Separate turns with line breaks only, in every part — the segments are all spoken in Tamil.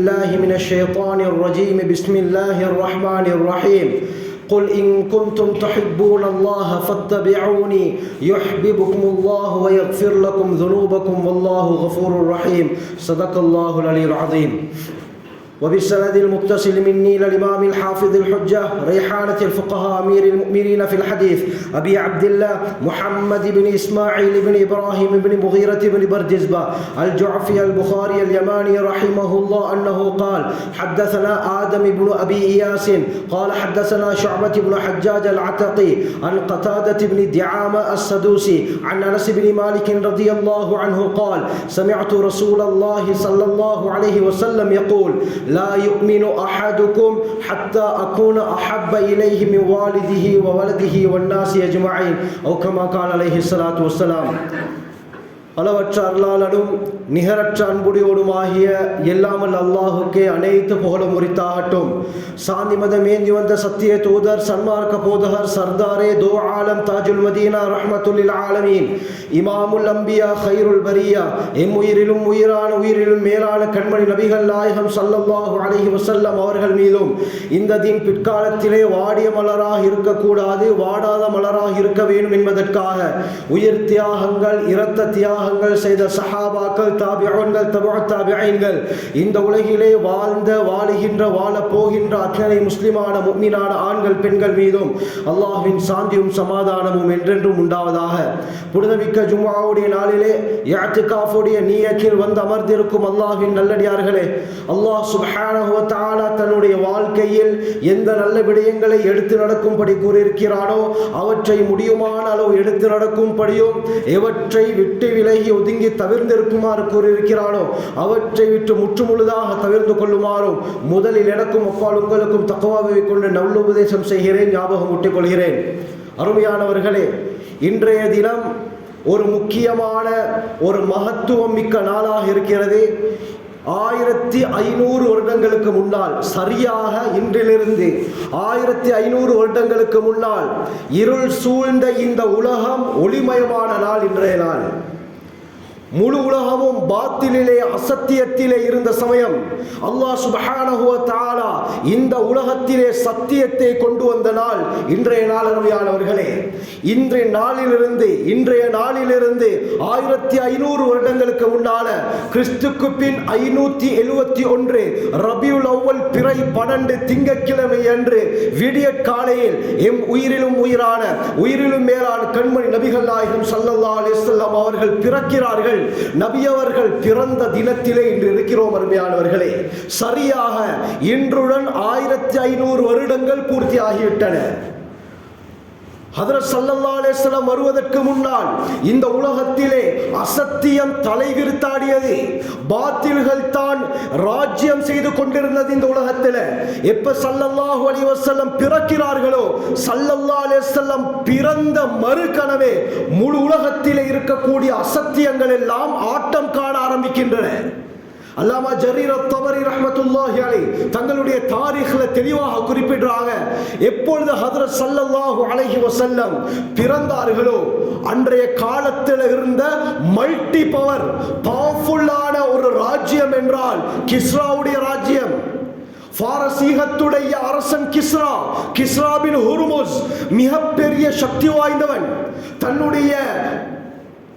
بالله من الشيطان الرجيم بسم الله الرحمن الرحيم قل إن كنتم تحبون الله فاتبعوني يحببكم الله ويغفر لكم ذنوبكم والله غفور رحيم صدق الله العلي العظيم. وبالسند المتصل مني للإمام الحافظ الحجة ريحانة الفقهاء أمير المؤمنين في الحديث أبي عبد الله محمد بن إسماعيل بن إبراهيم بن مغيرة بن بردزبة الجعفي البخاري اليماني رحمه الله أنه قال حدثنا آدم بن أبي إياس قال حدثنا شعبة بن حجاج العتقي عن قتادة بن دعامة السدوسي عن أنس بن مالك رضي الله عنه قال سمعت رسول الله صلى الله عليه وسلم يقول لا يؤمن أحدكم حتى أكون أحب إليه من والده وولده والناس أجمعين أو كما قال عليه الصلاة والسلام. அளவற்ற அருளாளனும் நிகரற்ற அன்புடையோடுமாகிய எல்லாமல் அல்லாஹுக்கே அனைத்து புகழும் உரித்தாகட்டும். சாந்தி மதம் ஏந்தி வந்த சத்திய தூதர் சன்மார்க்க போதகர் சர்தாரே தோ ஆலம் தாஜுல் மதீனா ரஹ்மத்துல்லில் ஆலமீன் இமாமுல் அம்பியா ஹைருல் பரியா எம் உயிரிலும் உயிரான உயிரிலும் மேலான கண்மணி நபிகள் நாயகம் ஸல்லல்லாஹு அலைஹி வஸல்லம் அவர்கள் மீதும் இந்த தீன் பிற்காலத்திலே வாடிய மலராக இருக்கக்கூடாது, வாடாத மலராக இருக்க வேண்டும் என்பதற்காக உயிர் தியாகங்கள் இரத்த தியாகங்கள் செய்த சஹாபாக்கள் தாபிஊன்கள் தபுஅத் தாபிஈன்கள் இந்த உலகிலே வாழ்ந்த வாழுகின்ற வாழ போகின்ற அத்தனை முஸ்லிமான முஃமினான ஆண்கள் பெண்கள் மீதும் அல்லாஹ்வின் சாந்தியும் சமாதானமும் என்றென்றும் உண்டாவதாக. புனிதமிக்க ஜும்ஆவுடைய நாளிலே இஅ்திகாஃபுடைய நியத்தில் வந்து அமர்ந்திருக்கும் அல்லாஹ்வின் நல்லடியார்களே, அல்லாஹ் சுப்ஹானஹு வ தஆலா தன்னுடைய வாழ்க்கையில் எந்த நல்ல விடயங்களை எடுத்து நடக்கும்படி கூறியிருக்கிறானோ அவற்றை முடியுமான அளவு எடுத்து நடக்கும்படியும் எவற்றை விட்டு விலகி ஒதுங்கி தவிர்ந்திருக்குமாறு கூறியிருக்கிறானோ அவற்றை விட்டு முற்றுமுழுதாக தவிர்த்து கொள்ளுமாறும் முதலில் எனக்கும் அப்பால் உங்களுக்கும் தக்வாவை கொண்டு நல்லுபதேசம் செய்கிறேன், ஞாபகம் ஊட்டிக் கொள்கிறேன். அருமையானவர்களே, இன்றைய தினம் ஒரு முக்கியமான ஒரு மகத்துவம் மிக்க நாளாக இருக்கிறது. 1500 வருடங்களுக்கு முன்னால், சரியாக இன்றிலிருந்து 1500 வருடங்களுக்கு முன்னால் இருள் சூழ்ந்த இந்த உலகம் ஒளிமயமான நாள் இன்றைய நாள். முழு உலகமும் பாத்திலே அசத்தியத்திலே இருந்த சமயம் அல்லாஹ் சுப்ஹானஹு வ தஆலா இந்த உலகத்திலே சத்தியத்தை கொண்டு வந்த நாள் இன்றைய நாள். அருமையானவர்களே, இன்றைய நாளிலிருந்து 1500 வருடங்களுக்கு முன்னால கிறிஸ்துக்கு பின் 571 ரபியுல் அவ்வல் பிறை 12 திங்கட்கிழமை அன்று விடிய காலையில் எம் உயிரிலும் உயிரான உயிரிலும் மேலான கண்மணி நபிகள் நாயகம் ஸல்லல்லாஹு அலைஹி வஸல்லம் அவர்கள் பிறக்கிறார்கள். நபி அவர்கள் பிறந்த தினத்திலே இன்று இருக்கிறோம். அருமையானவர்களே, சரியாக இன்றுடன் 1500 வருடங்கள் பூர்த்தி ஆகிவிட்டன. ஹதரத் ஸல்லல்லாஹு அலைஹி வஸல்லம் வருவதற்கு முன்னால் இந்த உலகத்திலே அசத்தியம் தலைவிரித்தாடியது, பாத்தில்கள் தான் ராஜ்யம் செய்து கொண்டிருந்தது இந்த உலகத்தில். எப்ப ஸல்லல்லாஹு அலைஹி வஸல்லம் பிறக்கிறார்களோ, ஸல்லல்லாஹு அலைஹி வஸல்லம் பிறந்த மறுகணமே முழு உலகத்திலே இருக்கக்கூடிய அசத்தியங்கள் எல்லாம் ஆட்டம் காண ஆரம்பிக்கின்றன. அல்லாமா ஜரீர் அத்-தபரி ரஹ்மத்துல்லாஹி அலைஹி தங்களுடைய தாரீഖ்ல தெளிவாக குறிப்பிடுறாங்க, எப்பொழுது ஹஜ்ரத் ஸல்லல்லாஹு அலைஹி வஸல்லம் பிறந்தார்களோ அன்றைய காலத்தில் இருந்த மல்டி பவர்ஃபுல்லான ஒரு ராஜ்யம் என்றால் கிஸ்ராவுடைய ராஜ்யம். பாரசீகத்துடைய அரசன் கிஸ்ரா பின் ஹுர்முஸ் மிகப்பெரிய சக்தி வாய்ந்தவன்.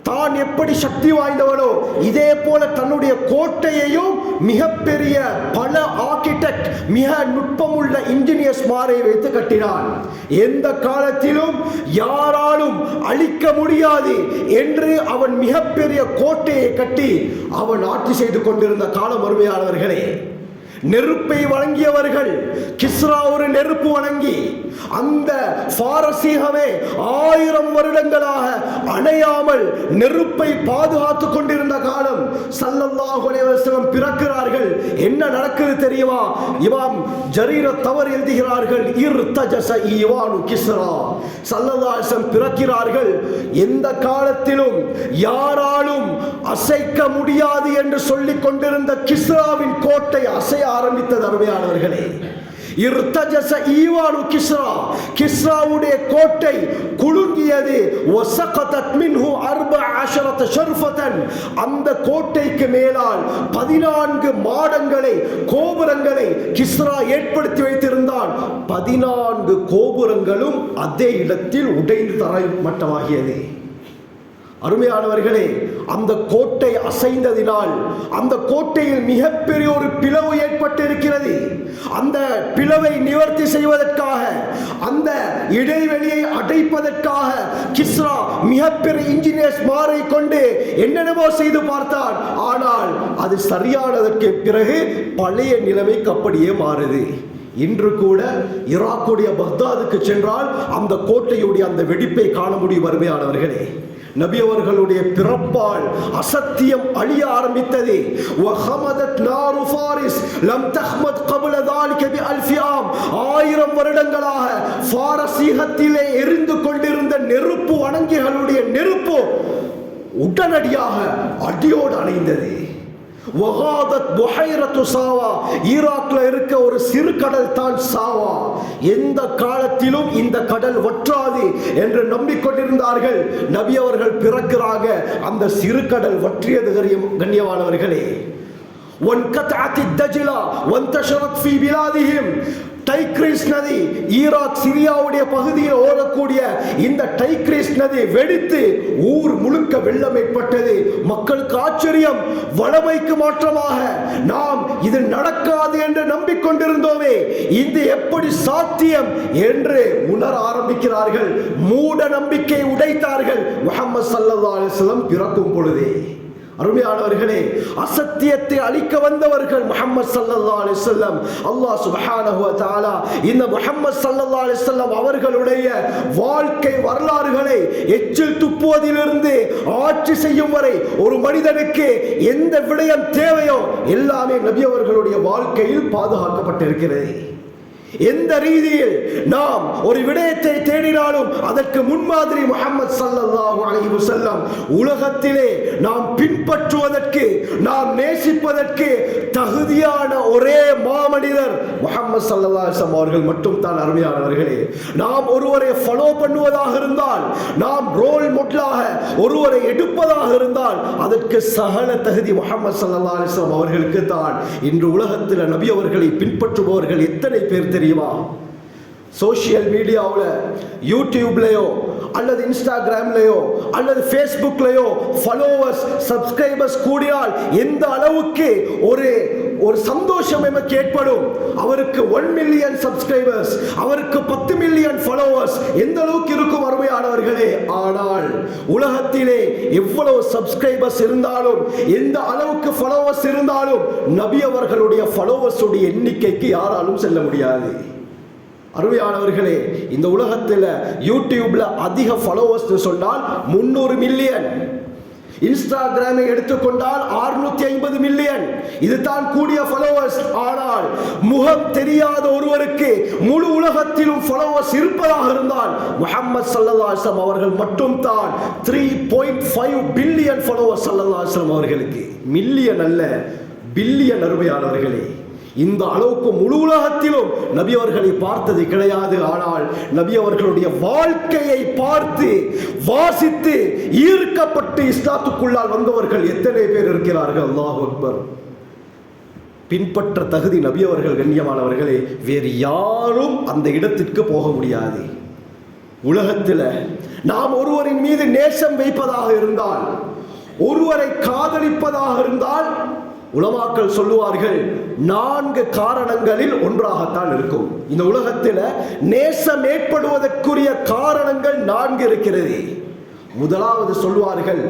தான் எப்படி சக்தி வாய்ந்தவனோ இதே போல தன்னுடைய கோட்டையையும் மிகப்பெரிய பல ஆர்கிடெக்ட் மிக நுட்பமுள்ள இன்ஜினியர்ஸ் மாரை வைத்து கட்டினான். எந்த காலத்திலும் யாராலும் அழிக்க முடியாது என்று அவன் மிகப்பெரிய கோட்டையை கட்டி அவன் ஆட்சி செய்து கொண்டிருந்த காலம். அருமையானவர்களே, நெருப்பை வழங்கியவர்கள் கிஸ்ரா ஒரு நெருப்பு வழங்கி அந்த பாரசீகமே 1000 வருடங்களாக அணையாமல் நெருப்பை பாதுகாத்துக் கொண்டிருந்த காலம். ஸல்லல்லாஹு அலைஹி வஸல்லம் பிறக்கிறார்கள். என்ன நடக்குது தெரியுமா? இமாம் ஜரீர் அத்-தபரி எழுதுகிறார்கள், இர்தஜஸ ஈவானு கிஸ்ரா. ஸல்லல்லாஹு அலைஹி வஸல்லம் பிறக்கிறார்கள். எந்த காலத்திலும் யாராலும் அசைக்க முடியாது என்று சொல்லிக் கொண்டிருந்த கிஸ்ராவின் கோட்டை அசைய ஆரம்பித்தது. அருமையானவர்களே, இர்தஜஸ ஈவானு கிஸ்ரா, கிஸ்ராவுடைய கோட்டை குலுங்கியது. வஸகதத் மின்ஹு 14 ஷர்ஃபதன், அந்த கோட்டைக்கு மேலால் 14 மாடங்களை, கோபுரங்களை கிஸ்ரா ஏற்படுத்தி வைத்திருந்தான். 14 கோபுரங்களும் அதே இடத்தில் உடைந்து தரைமட்டமாகியது. அருமையானவர்களே, அந்த கோட்டை அசைந்ததினால் அந்த கோட்டையில் மிகப்பெரிய ஒரு பிளவு ஏற்பட்டிருக்கிறது. அந்த பிளவை நிவர்த்தி செய்வதற்காக, அந்த இடைவெளியை அடைப்பதற்காக கிஸ்ரா மிகப்பெரிய இன்ஜினியர்ஸ் மாரை கொண்டு என்னென்னவோ செய்து பார்த்தான். ஆனால் அது சரியானதற்கு பிறகு பழைய நிலைமைக்கு அப்படியே மாறுது. இன்று கூட ஈராக்குடைய பக்தாதுக்கு சென்றால் அந்த கோட்டையுடைய அந்த வெடிப்பை காண முடியும். அருமையானவர்களே, நபி அவர்களுடைய பிறப்பால் அசத்தியம் அழிய ஆரம்பித்தது. வஹமதத் நாரு ஃபாரிஸ் லம் தஹ்மத் قبل ذلك بألف عام, 1000 வருடங்களாக பாரசீகத்திலே எரிந்து கொண்டிருந்த நெருப்பு, வணங்கிகளுடைய நெருப்பு உடனடியாக அடியோடு அணைந்தது. வகாதத் புஹைரத்து சாவா, ஈராக்ல இருக்க ஒரு சிறு கடல் தான் சாவா. எந்த காலத்திலும் இந்த கடல் வற்றாது என்று நம்பிக்கொண்டிருந்தார்கள். நபி அவர்கள் பிறக்கிறாங்க, அந்த சிறு கடல் வற்றியது. கண்ணியமானவர்களே, வன்கதஅத் தஜ்லா வந்தஷரத் ஃபீ பிலாதிஹிம், டைக்ரீஸ் நதி, ஈராக் சிரியாவுடைய பகுதியில் ஓடக்கூடிய இந்த டைக்ரீஸ் நதி வெடித்து ஊர் முழுக்க வெள்ளம் ஏற்பட்டது. மக்களுக்கு ஆச்சரியம். வளமைக்கு மாற்றமாக நாம் இது நடக்காது என்று நம்பிக்கொண்டிருந்தோமே, இது எப்படி சாத்தியம் என்று உணர ஆரம்பிக்கிறார்கள். மூட நம்பிக்கை உடைத்தார்கள். முஹம்மது ஸல்லல்லாஹு அலைஹி வஸல்லம் பிறக்கும் பொழுதே. அருமையானவர்களே, அசத்தியத்தை அழிக்க வந்தவர்கள் முஹம்மது ஸல்லல்லாஹு அலைஹி வஸல்லம். அல்லாஹ் சுப்ஹானஹு வ தஆலா இந்த முஹம்மது ஸல்லல்லாஹு அலைஹி வஸல்லம் அவர்களுடைய வாழ்க்கை வரலாறுகளை எச்சில் துப்புவதிலிருந்து ஆட்சி செய்யும் வரை ஒரு மனிதனுக்கு எந்த விடயம் தேவையோ எல்லாமே நபி அவர்களுடைய வாழ்க்கையில் பாதுகாக்கப்பட்டிருக்கிறது. எந்த ரீதியில் நாம் ஒரு விடயத்தை தேடினாலும் அதற்கு முன்மாதிரி முஹம்மது ஸல்லல்லாஹு அலைஹி வஸல்லம். உலகத்திலே நாம் பின்பற்றுவதற்கு, நாம் நேசிப்பதற்கு தகுதியான ஒரே மாமனிதர் முஹம்மது ஸல்லல்லாஹு அலைஹி வஸல்லம் அவர்கள் மட்டும் தான். அருமையானவர்களே, நாம் ஒருவரை ஃபாலோ பண்ணுவதாக இருந்தால், நாம் ரோல் மாடலாக ஒருவரை எடுப்பதாக இருந்தால் அதற்கு சகல தகுதி முஹம்மது ஸல்லல்லாஹு அலைஹி வஸல்லம் அவர்களுக்கு தான். இன்று உலகத்தில் நபி அவர்களை பின்பற்றுபவர்கள் எத்தனை பேர் தெரியுமா? சோசியல் மீடியாவில், யூடியூப்லையோ அல்லது இன்ஸ்டாகிராம்லையோ அல்லது ஃபேஸ்புக்லையோ ஃபாலோவர்ஸ், சப்ஸ்கிரைபர்ஸ் கூடினால் எந்த அளவுக்கு ஒரு சந்தோஷம் நமக்கு ஏற்படும். அவருக்கு 1 மில்லியன் சப்ஸ்கிரைபர்ஸ், அவருக்கு 10 மில்லியன் ஃபாலோவர்ஸ், எந்த அளவுக்கு இருக்கும் அருமையானவர்களே. ஆனால் உலகத்திலே எவ்வளவு சப்ஸ்கிரைபர்ஸ் இருந்தாலும், எந்த அளவுக்கு ஃபாலோவர்ஸ் இருந்தாலும் நபி அவர்களுடைய ஃபாலோவர்ஸ் உடைய எண்ணிக்கைக்கு யாராலும் செல்ல முடியாது. அருமையானவர்களே, இந்த உலகத்தில் யூடியூப்ல அதிக ஃபாலோவர்ஸ் சொன்னால் 300 மில்லியன், இன்ஸ்டாகிராமை எடுத்துக்கொண்டால் 650 மில்லியன், இதுதான் கூடிய ஃபாலோவர்ஸ். ஆனால் முகம் தெரியாத ஒருவருக்கு முழு உலகத்திலும் ஃபாலோவர்ஸ் இருப்பதாக இருந்தால் முஹம்மது ஸல்லல்லாஹு அலைஹி வஸல்லம் அவர்கள் மட்டும் தான். 3.5 பில்லியன் ஃபாலோவர்ஸ் ஸல்லல்லாஹு அலைஹி வஸல்லம் அவர்களுக்கு. மில்லியன் அல்ல, பில்லியன். அருமையானவர்களே, இந்த அளவுக்கு முழு உலகத்திலும் நபி அவர்களை பார்த்தது கிடையாது. ஆனால் நபி அவர்களுடைய வாழ்க்கையை பார்த்து, வாசித்து, ஈர்க்கப்பட்டு இஸ்லாத்துக்குள்ளால் வந்தவர்கள் எத்தனை பேர் இருக்கிறார்கள்? அல்லாஹ் அக்பர். பின்பற்ற தகுதி நபி அவர்கள். கண்ணியமானவர்களே, வேறு யாரும் அந்த இடத்திற்கு போக முடியாது. உலகத்தில் நாம் ஒருவரின் மீது நேசம் வைப்பதாக இருந்தால், ஒருவரை காதலிப்பதாக இருந்தால், உலமாக்கள் சொல்லுவார்கள் 4 காரணங்களில் ஒன்றாகத்தான் இருக்கும். இந்த உலகத்தில் நேசம் ஏற்படுவதற்குரிய காரணங்கள் 4 இருக்கிறது. முதலாவது சொல்வார்கள்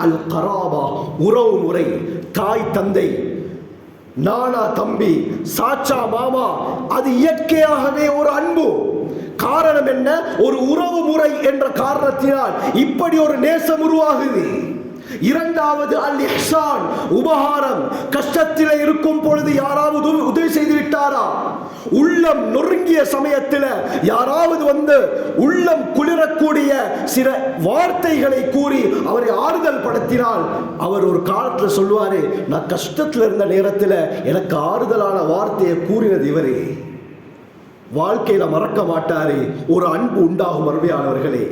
அல் கராபா, உறவு முறை, தாய் தந்தை, நானா தம்பி, சாச்சா மாமா. அது இயற்கையாகவே ஒரு அன்பு. காரணம் என்ன? ஒரு உறவு முறை என்ற காரணத்தினால் இப்படி ஒரு நேசம் உருவாகுது. இரண்டாவது அல் இஹ்சான், உபகாரம். கஷ்டத்தில் இருக்கும் பொழுது யாராவது உதவி செய்து விட்டாரா, உள்ளம் நொறுங்கிய சமயத்தில் யாராவது வந்து உள்ளம் குளிரக்கூடிய சில வார்த்தைகளை கூறி அவரை ஆறுதல் படுத்தினால் அவர் ஒரு காலத்தில் சொல்வாரு, நான் கஷ்டத்தில் இருந்த நேரத்தில் எனக்கு ஆறுதலான வார்த்தையை கூறினது இவரே. வாழ்க்கையில மறக்க மாட்டாரு. ஒரு அன்பு உண்டாகும். அருமையானவர்களே,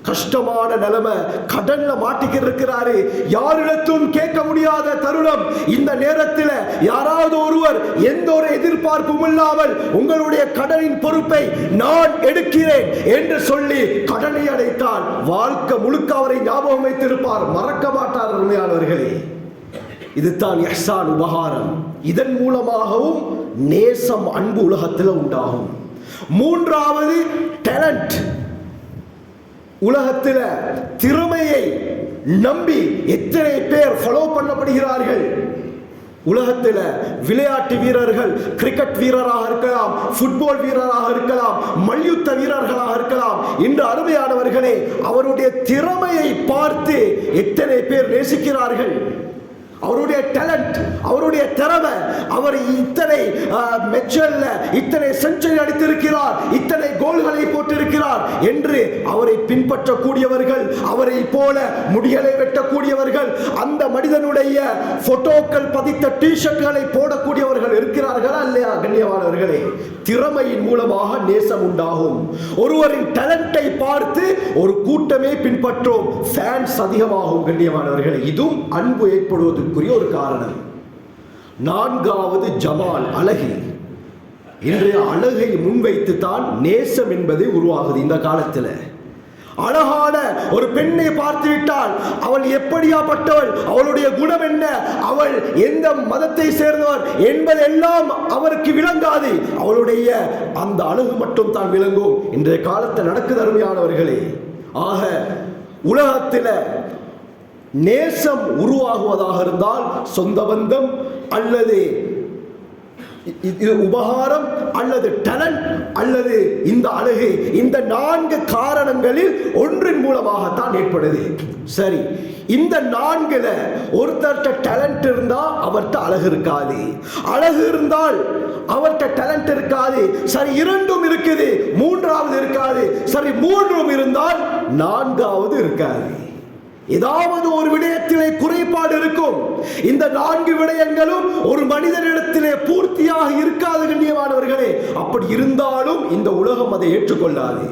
கஷ்டமான நிலைமை, கடன்ல மாட்டிக்கிட்டு இருக்கிறாரு, யாரிடத்தும் கேட்க முடியாத தருணம். இந்த நேரத்தில் யாராவது ஒருவர் எந்த ஒரு எதிர்பார்ப்பும் இல்லாமல் உங்களுடைய கடனின் பொறுப்பை நான் எடுக்கிறேன் என்று சொல்லி கடனை அடைத்தால் வாழ்க்கை முழுக்க அவரை ஞாபகம் வைத்திருப்பார், மறக்க மாட்டார். அருமையானவர்களே, இதுதான் இஹ்சான், உபகாரம். இதன் மூலமாகவும் நேசம், அன்பு உலகத்தில் உண்டாகும். மூன்றாவது டேலண்ட். உலகத்தில் திறமையை நம்பி எத்தனை பேர் ஃபாலோ பண்ணப்படுகிறார்கள். உலகத்தில் விளையாட்டு வீரர்கள், கிரிக்கெட் வீரராக இருக்கலாம், ஃபுட்பால் வீரராக இருக்கலாம், மல்யுத்த வீரர்களாக இருக்கலாம். இன்று அருமையானவர்களே, அவருடைய திறமையை பார்த்து எத்தனை பேர் நேசிக்கிறார்கள். அவருடைய டேலண்ட், அவருடைய திறமை, அவர் இத்தனை மெச்சல்ல இத்தனை செஞ்சுரி அடித்திருக்கிறார், இத்தனை கோல்களை போட்டிருக்கிறார் என்று அவரை பின்பற்றக்கூடியவர்கள், அவரை போல முடிகளை வெட்டக்கூடியவர்கள், அந்த மனிதனுடைய போட்டோக்கள் பதித்த டிஷர்ட்களை போடக்கூடியவர்கள் இருக்கிறார்களா இல்லையா? கண்ணியமானவர்களே, திறமையின் மூலமாக நேசம் உண்டாகும். ஒருவரின் டேலண்டை பார்த்து ஒரு கூட்டமே பின்பற்றும், ஃபேன்ஸ் அதிகமாகும். கண்ணியமானவர்களே, இதுவும் அன்பு ஏற்படுவது ஒரு காரணம். நான்காவது ஜமால், அழகு. இன்றைய அழகை முன்வைத்து தான் நேசம் என்பது உருவாகுது. இந்த காலத்தில் அழகான ஒரு பெண்ணை பார்த்து விட்டால் அவள் எப்படியாப்பட்டவள், அவளுடைய குணம் என்ன, அவள் எந்த மதத்தை சேர்ந்தவர் என்பதெல்லாம் அவருக்கு விளங்காது. அவளுடைய அந்த அழகு மட்டும் தான் விளங்கும். இன்றைய காலத்தில் நடக்குது அருமையானவர்களே. ஆக உலகத்தில் நேசம் உருவாகுவதாக இருந்தால் சொந்த பந்தம் அல்லது உபகாரம் அல்லது டேலண்ட் அல்லது இந்த அழகு, இந்த 4 காரணங்களில் ஒன்றின் மூலமாகத்தான் ஏற்படுது. சரி, இந்த 4ல ஒருத்தர்கிட்ட டேலண்ட் இருந்தா அவர்கிட்ட அழகு இருக்காது, அழகு இருந்தால் அவர்கிட்ட டேலண்ட் இருக்காது. சரி, 2ம் இருக்குது, 3வது இருக்காது. சரி, 3ம் இருந்தால் 4வது இருக்காது. ஏதாவது ஒரு விடயத்திலே குறைபாடு இருக்கும். இந்த 4 விடயங்களும் ஒரு மனிதனிடத்திலே பூர்த்தியாக இருக்காது. கண்ணியமானவர்களே, அப்படி இருந்தாலும் இந்த உலகம் அதை ஏற்றுக்கொள்ளாது.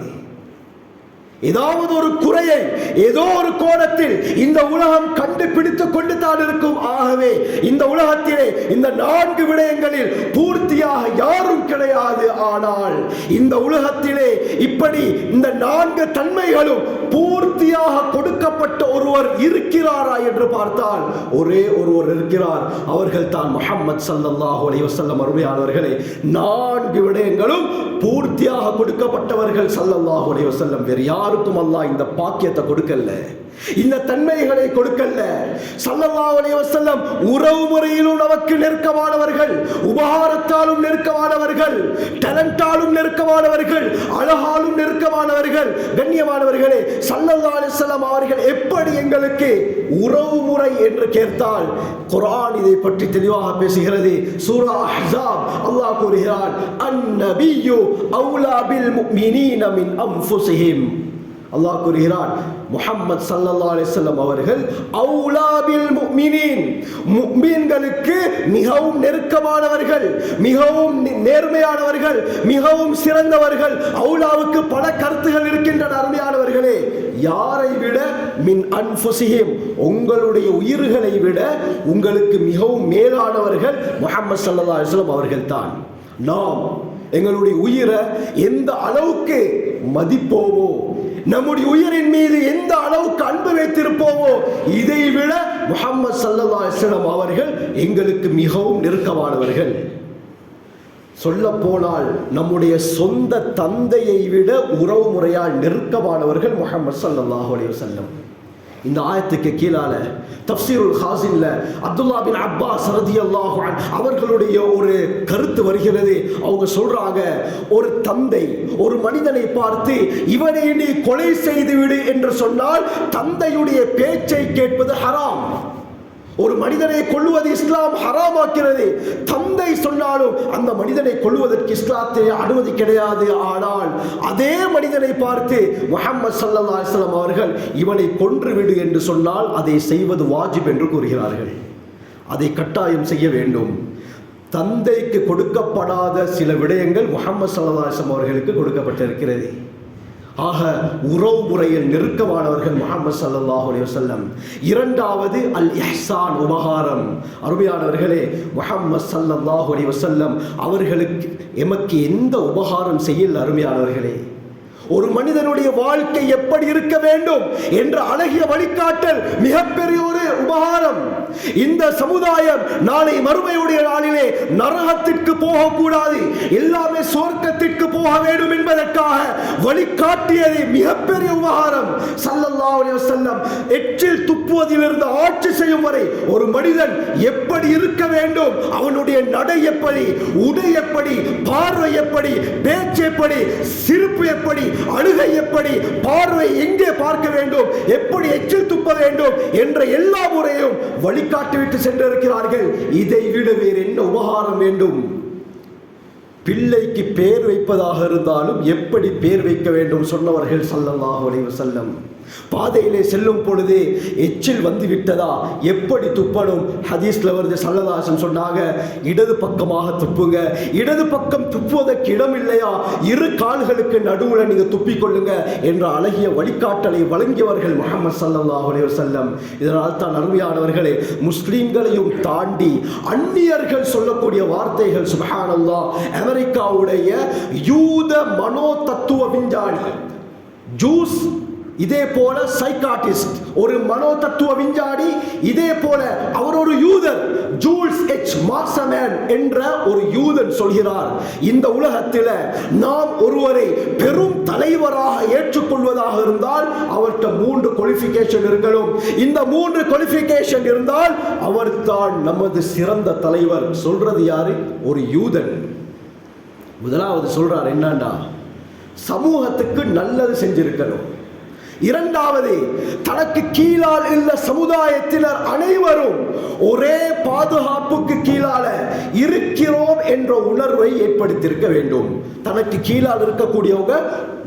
ஏதாவது ஒரு குறையை ஏதோ ஒரு கோணத்தில் இந்த உலகம் கண்டுபிடித்துக் கொண்டு தான் இருக்கும். ஆகவே இந்த உலகத்திலே இந்த 4 விடயங்களில் பூர்த்தியாக யாரும் கிடையாது. ஆனால் இந்த உலகத்திலே இப்படி இந்த 4 தன்மைகளும் பூர்த்தியாக கொடுக்கப்பட்ட ஒருவர் இருக்கிறாரா என்று பார்த்தால் ஒரே ஒருவர் இருக்கிறார். அவர்கள் தான் முஹம்மது ஸல்லல்லாஹு அலைஹி வஸல்லம் அருமையானவர்களே. 4 விடயங்களும் பூர்த்தியாக கொடுக்கப்பட்டவர்கள் ஸல்லல்லாஹு அலைஹி வஸல்லம். வேறு யாருக்கும் அல்லாஹ் இந்த பாக்கியத்தை கொடுக்கல, இந்த தன்மைகளை கொடுக்கல. ஸல்லல்லாஹு அலைஹி வஸல்லம் உறவு முறையிலும் நமக்கு நெருக்கமானவர்கள், உபகாரத்தாலும் நெருக்கமானவர்கள், டேலண்டாலும் நெருக்கமானவர்கள், அழகாலும் நெருக்கமானவர்கள். கண்ணியமானவர்களே, ஸல்லல்லாஹு அலைஹி வஸல்லம் அவர்கள் எப்படி எங்களுக்கு உறவு முறை என்று கேட்டால் குர்ஆன் இதை பற்றி தெளிவாக பேசுகிறது. சூரா அஹ்ஸாப் அல்லாஹ் கூறுகிறான், அன்-நபிய்யு அவுலா பில் முஃமினீன மின் அன்ஃபுஸிஹிம். அல்லாஹ் கூறுகிறான், முஹம்மது ஸல்லல்லாஹு அலைஹி வஸல்லம் அவர்கள் அவுலா பில் முஃமினீன், முஃமின்களுக்கு மிகவும் நெருக்கமானவர்கள், மிகவும் நேர்மையானவர்கள், மிகவும் சிறந்தவர்கள். அவுலாவுக்கு பல கருத்துகள் இருக்கின்றன அருமையானவர்களே. யாரை விட? மின் அன்ஃபுஸிஹிம், உங்களுடைய உயிர்களை விட உங்களுக்கு மிகவும் மேலானவர்கள் முஹம்மது ஸல்லல்லாஹு அலைஹி வஸல்லம் அவர்கள் தான். நாம் எங்களுடைய உயிரை எந்த அளவுக்கு மதிப்போமோ, நம்முடைய உயிரின் மீது எந்த அளவுக்கு அன்பு வைத்திருப்போமோ, இதை விட முஹம்மது ஸல்லல்லாஹு அலைஹி வஸல்லம் அவர்கள் எங்களுக்கு மிகவும் நெருக்கமானவர்கள். சொல்ல போனால் நம்முடைய சொந்த தந்தையை விட உறவு முறையால் நெருக்கமானவர்கள் முஹம்மது ஸல்லல்லாஹு அலைஹி வஸல்லம். இந்த ஆயத்துக்கு கீழால தஃப்சீருல் ஹாஸின்ல அப்துல்லா பின் அப்பாஸ் ரலியல்லாஹு அன்ஹு அவர்களுடைய ஒரு கருத்து வருகிறது. அவங்க சொல்றாங்க, ஒரு தந்தை ஒரு மனிதனை பார்த்து இவனை நீ கொலை செய்து விடு என்று சொன்னால் தந்தையுடைய பேச்சை கேட்பது ஹராம். ஒரு மனிதனை கொல்லுவது இஸ்லாம் ஹராமாக்கிறது. தந்தை சொன்னாலும் அந்த மனிதனை கொல்லுவதற்கு இஸ்லாத்தை அனுமதி கிடையாது. ஆனால் அதே மனிதனை பார்த்து முஹம்மது ஸல்லல்லாஹு அலைஹி வஸல்லம் அவர்கள் இவனை கொன்றுவிடு என்று சொன்னால் அதை செய்வது வாஜிப் என்று கூறுகிறார்கள். அதை கட்டாயம் செய்ய வேண்டும். தந்தைக்கு கொடுக்கப்படாத சில விடயங்கள் முஹம்மது ஸல்லல்லாஹு அலைஹி வஸல்லம் அவர்களுக்கு கொடுக்கப்பட்டிருக்கிறது. ஆக உறவு முறையில் நெருக்கமானவர்கள் முஹம்மது ஸல்லல்லாஹு அலைஹி வஸல்லம். இரண்டாவது அல் இஹ்சான், உபகாரம். அருமையானவர்களே, முஹம்மது ஸல்லல்லாஹு அலைஹி வஸல்லம் அவர்களுக்கு எமக்கு எந்த உபகாரம் செய்யல. அருமையானவர்களே, ஒரு மனிதனுடைய வாழ்க்கை எப்படி இருக்க வேண்டும் என்ற அழகிய வழிகாட்டல் மிகப்பெரிய ஒரு உபகாரம். இந்த சமுதாயம் நாளை மறுமையுடைய நாளிலே நரகத்திற்கு போகக்கூடாது, எல்லாமே சொர்க்கத்திற்கு போக வேண்டும் என்பதற்காக வழிகாட்டியது மிகப்பெரிய உபகாரம். ஸல்லல்லாஹு அலைஹி வஸல்லம் எச்சில் துப்புவதிலிருந்து ஆட்சி செய்யும் வரை ஒரு மனிதன் எப்படி இருக்க வேண்டும், அவனுடைய நடை எப்படி, உடை எப்படி, பார்வை எப்படி, பேச்சு எப்படி, சிரிப்பு எப்படி, அழுகை எப்படி, பார்வை எங்கே பார்க்க வேண்டும், எப்படி எச்சில் துப்ப வேண்டும் என்ற எல்லா முறையும் வழிகாட்டிவிட்டு சென்றிருக்கிறார்கள். இதை விட வேறு என்ன உபகாரம் வேண்டும்? பிள்ளைக்கு பேர் வைப்பதாக இருந்தாலும் எப்படி பேர் வைக்க வேண்டும் சொன்னவர்கள் ஸல்லல்லாஹு அலைஹி வஸல்லம். பாதையிலே செல்லும் பொழுது எச்சில் வந்து விட்டதா எப்படி துப்பணும்? ஹதீஸ்ல வருது, ஸல்லல்லாஹு அலைஹி வஸல்லம் சொன்னாங்க, இடது பக்கமாக துப்புங்க. இடது பக்கம் துப்புவதற்கு இடம் இல்லையா, இரு கால்களுக்கு நடுவுல நீங்க துப்பிக் கொள்ளுங்க என்ற அழகிய வழிகாட்டலை வழங்கியவர்கள் முஹம்மது ஸல்லல்லாஹு அலைஹி வஸல்லம். இதனால் தான் அருமையானவர்களே, முஸ்லிம்களையும் தாண்டி அந்நியர்கள் சொல்லக்கூடிய வார்த்தைகள் சுப்ஹானல்லாஹ். அமெரிக்காவுடைய யூத மனோ தத்துவ விஞ்ஞானி ஜூஸ், இதே போல சைக்காட்டிஸ்ட், ஒரு மனோ தத்துவ விஞ்ஞானி, இதே போல அவர் ஒரு யூதர், ஜூல்ஸ் எச் மார்சமேன் என்ற ஒரு யூதன் சொல்கிறார், இந்த உலகத்தில் நாம் ஒருவரை பெரும் தலைவராக ஏற்றுக்கொள்வதாக இருந்தால் அவர்கிட்ட 3 குவாலிஃபிகேஷன் இருக்கணும். இந்த 3 குவாலிஃபிகேஷன் இருந்தால் அவர் தான் நமது சிறந்த தலைவர். சொல்றது யாரு? ஒரு யூதன். முதலாவது சொல்றார் என்னண்டா, சமூகத்துக்கு நல்லது செஞ்சிருக்கணும். இரண்டாவது, தனக்கு கீழால் உள்ள சமுதாயத்தினர் அனைவரும் ஒரே பாதுகாப்புக்கு கீழால இருக்கிறோம் என்ற உணர்வை ஏற்படுத்தியிருக்க வேண்டும். தனக்கு கீழால் இருக்கக்கூடியவங்க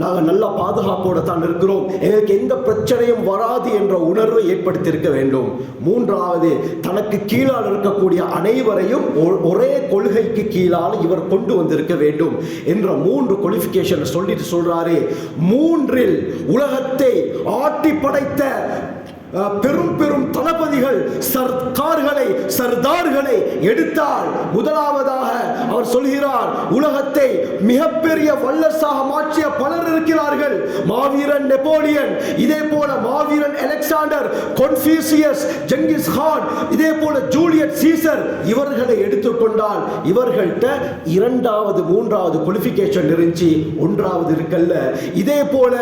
நாங்க நல்ல பாதுகாப்போட தான் இருக்கிறோம், எங்களுக்கு எந்த பிரச்சனையும் வராது என்ற உணர்வை ஏற்படுத்தியிருக்க வேண்டும். மூன்றாவது, தனக்கு கீழால் இருக்கக்கூடிய அனைவரையும் ஒரே கொள்கைக்கு கீழால் இவர் கொண்டு வந்திருக்க வேண்டும் என்ற 3 குவாலிஃபிகேஷன் சொல்லிட்டு சொல்றாரு. 3இல் உலகத்தை ஆட்டி படைத்த பெரும் பெரும் தளபதிகள், சர்தார்களை எடுத்தால் முதலாவதாக அவர் சொல்கிறார், உலகத்தை மிகப்பெரிய வல்லரசாக மாற்றிய பலர் இருக்கிறார்கள். மாவீரன் நெப்போலியன், இதே போல மாவீரன் அலெக்சாண்டர், கொன்ஃபூசியஸ், ஜெங்கிஸ் கான், இதே போல ஜூலியஸ் சீசர், இவர்களை எடுத்துக்கொண்டால் இவர்கள்ட்ட 2வது 3வது குவாலிஃபிகேஷன் இருந்துச்சு, 1வது இருக்கல்ல. இதே போல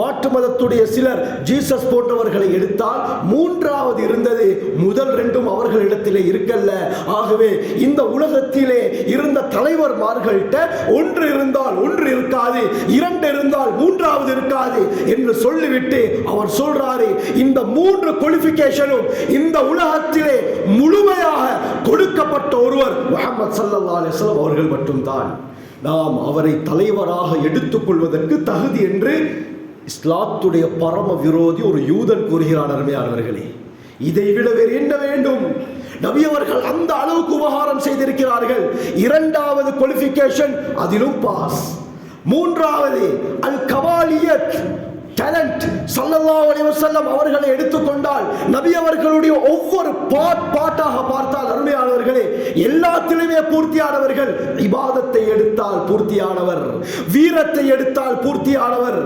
மாற்று மதத்துடைய சிலர், ஜீசஸ் போன்றவர்களை எடுத்தால் 3வது இருந்தது, முதல் 2ம் அவர்களிடத்திலே இருக்கல்ல. ஆகவே இந்த உலகத்திலே இருந்த தலைவர்மார்கள்ட்ட 1 இருந்தால் 1 இருக்காது, 2 இருந்தால் 3வது இருக்காது என்று சொல்லிவிட்டு அவர் சொல்றாரு, இந்த 3 குவாலிஃபிகேஷனும் இந்த உலகத்திலே முழுமையாக கொடுக்கப்பட்ட ஒருவர் முஹம்மது ஸல்லல்லாஹு அலைஹி வஸல்லம் அவர்கள் மட்டும்தான். நாம் அவரை தலைவராக எடுத்துக்கொள்வதற்கு தகுதி என்று இஸ்லாத்துடைய பரம விரோதி ஒரு யூதன் கூறுகிறான். அருமையானவர்களே, இதை விட வேறு என்ன வேண்டும்? நபி அவர்கள் அந்த அளவுக்கு உபகாரம் செய்திருக்கிறார்கள். 2வது குவாலிஃபிகேஷன், அதிலும் பாஸ். 3வது அல் கமாலியத், டேலண்ட். ஸல்லல்லாஹு அலைஹி வஸல்லம் அவர்களை எடுத்துக்கொண்டால் நபி அவர்களுடைய ஒவ்வொரு பாட்டாக பார்த்தால் அருமையானவர்களே, எல்லாத்திலுமே பூர்த்தியானவர்கள். இபாதத்தை எடுத்தால் பூர்த்தியானவர், வீரத்தை எடுத்தால் பூர்த்தியானவர்,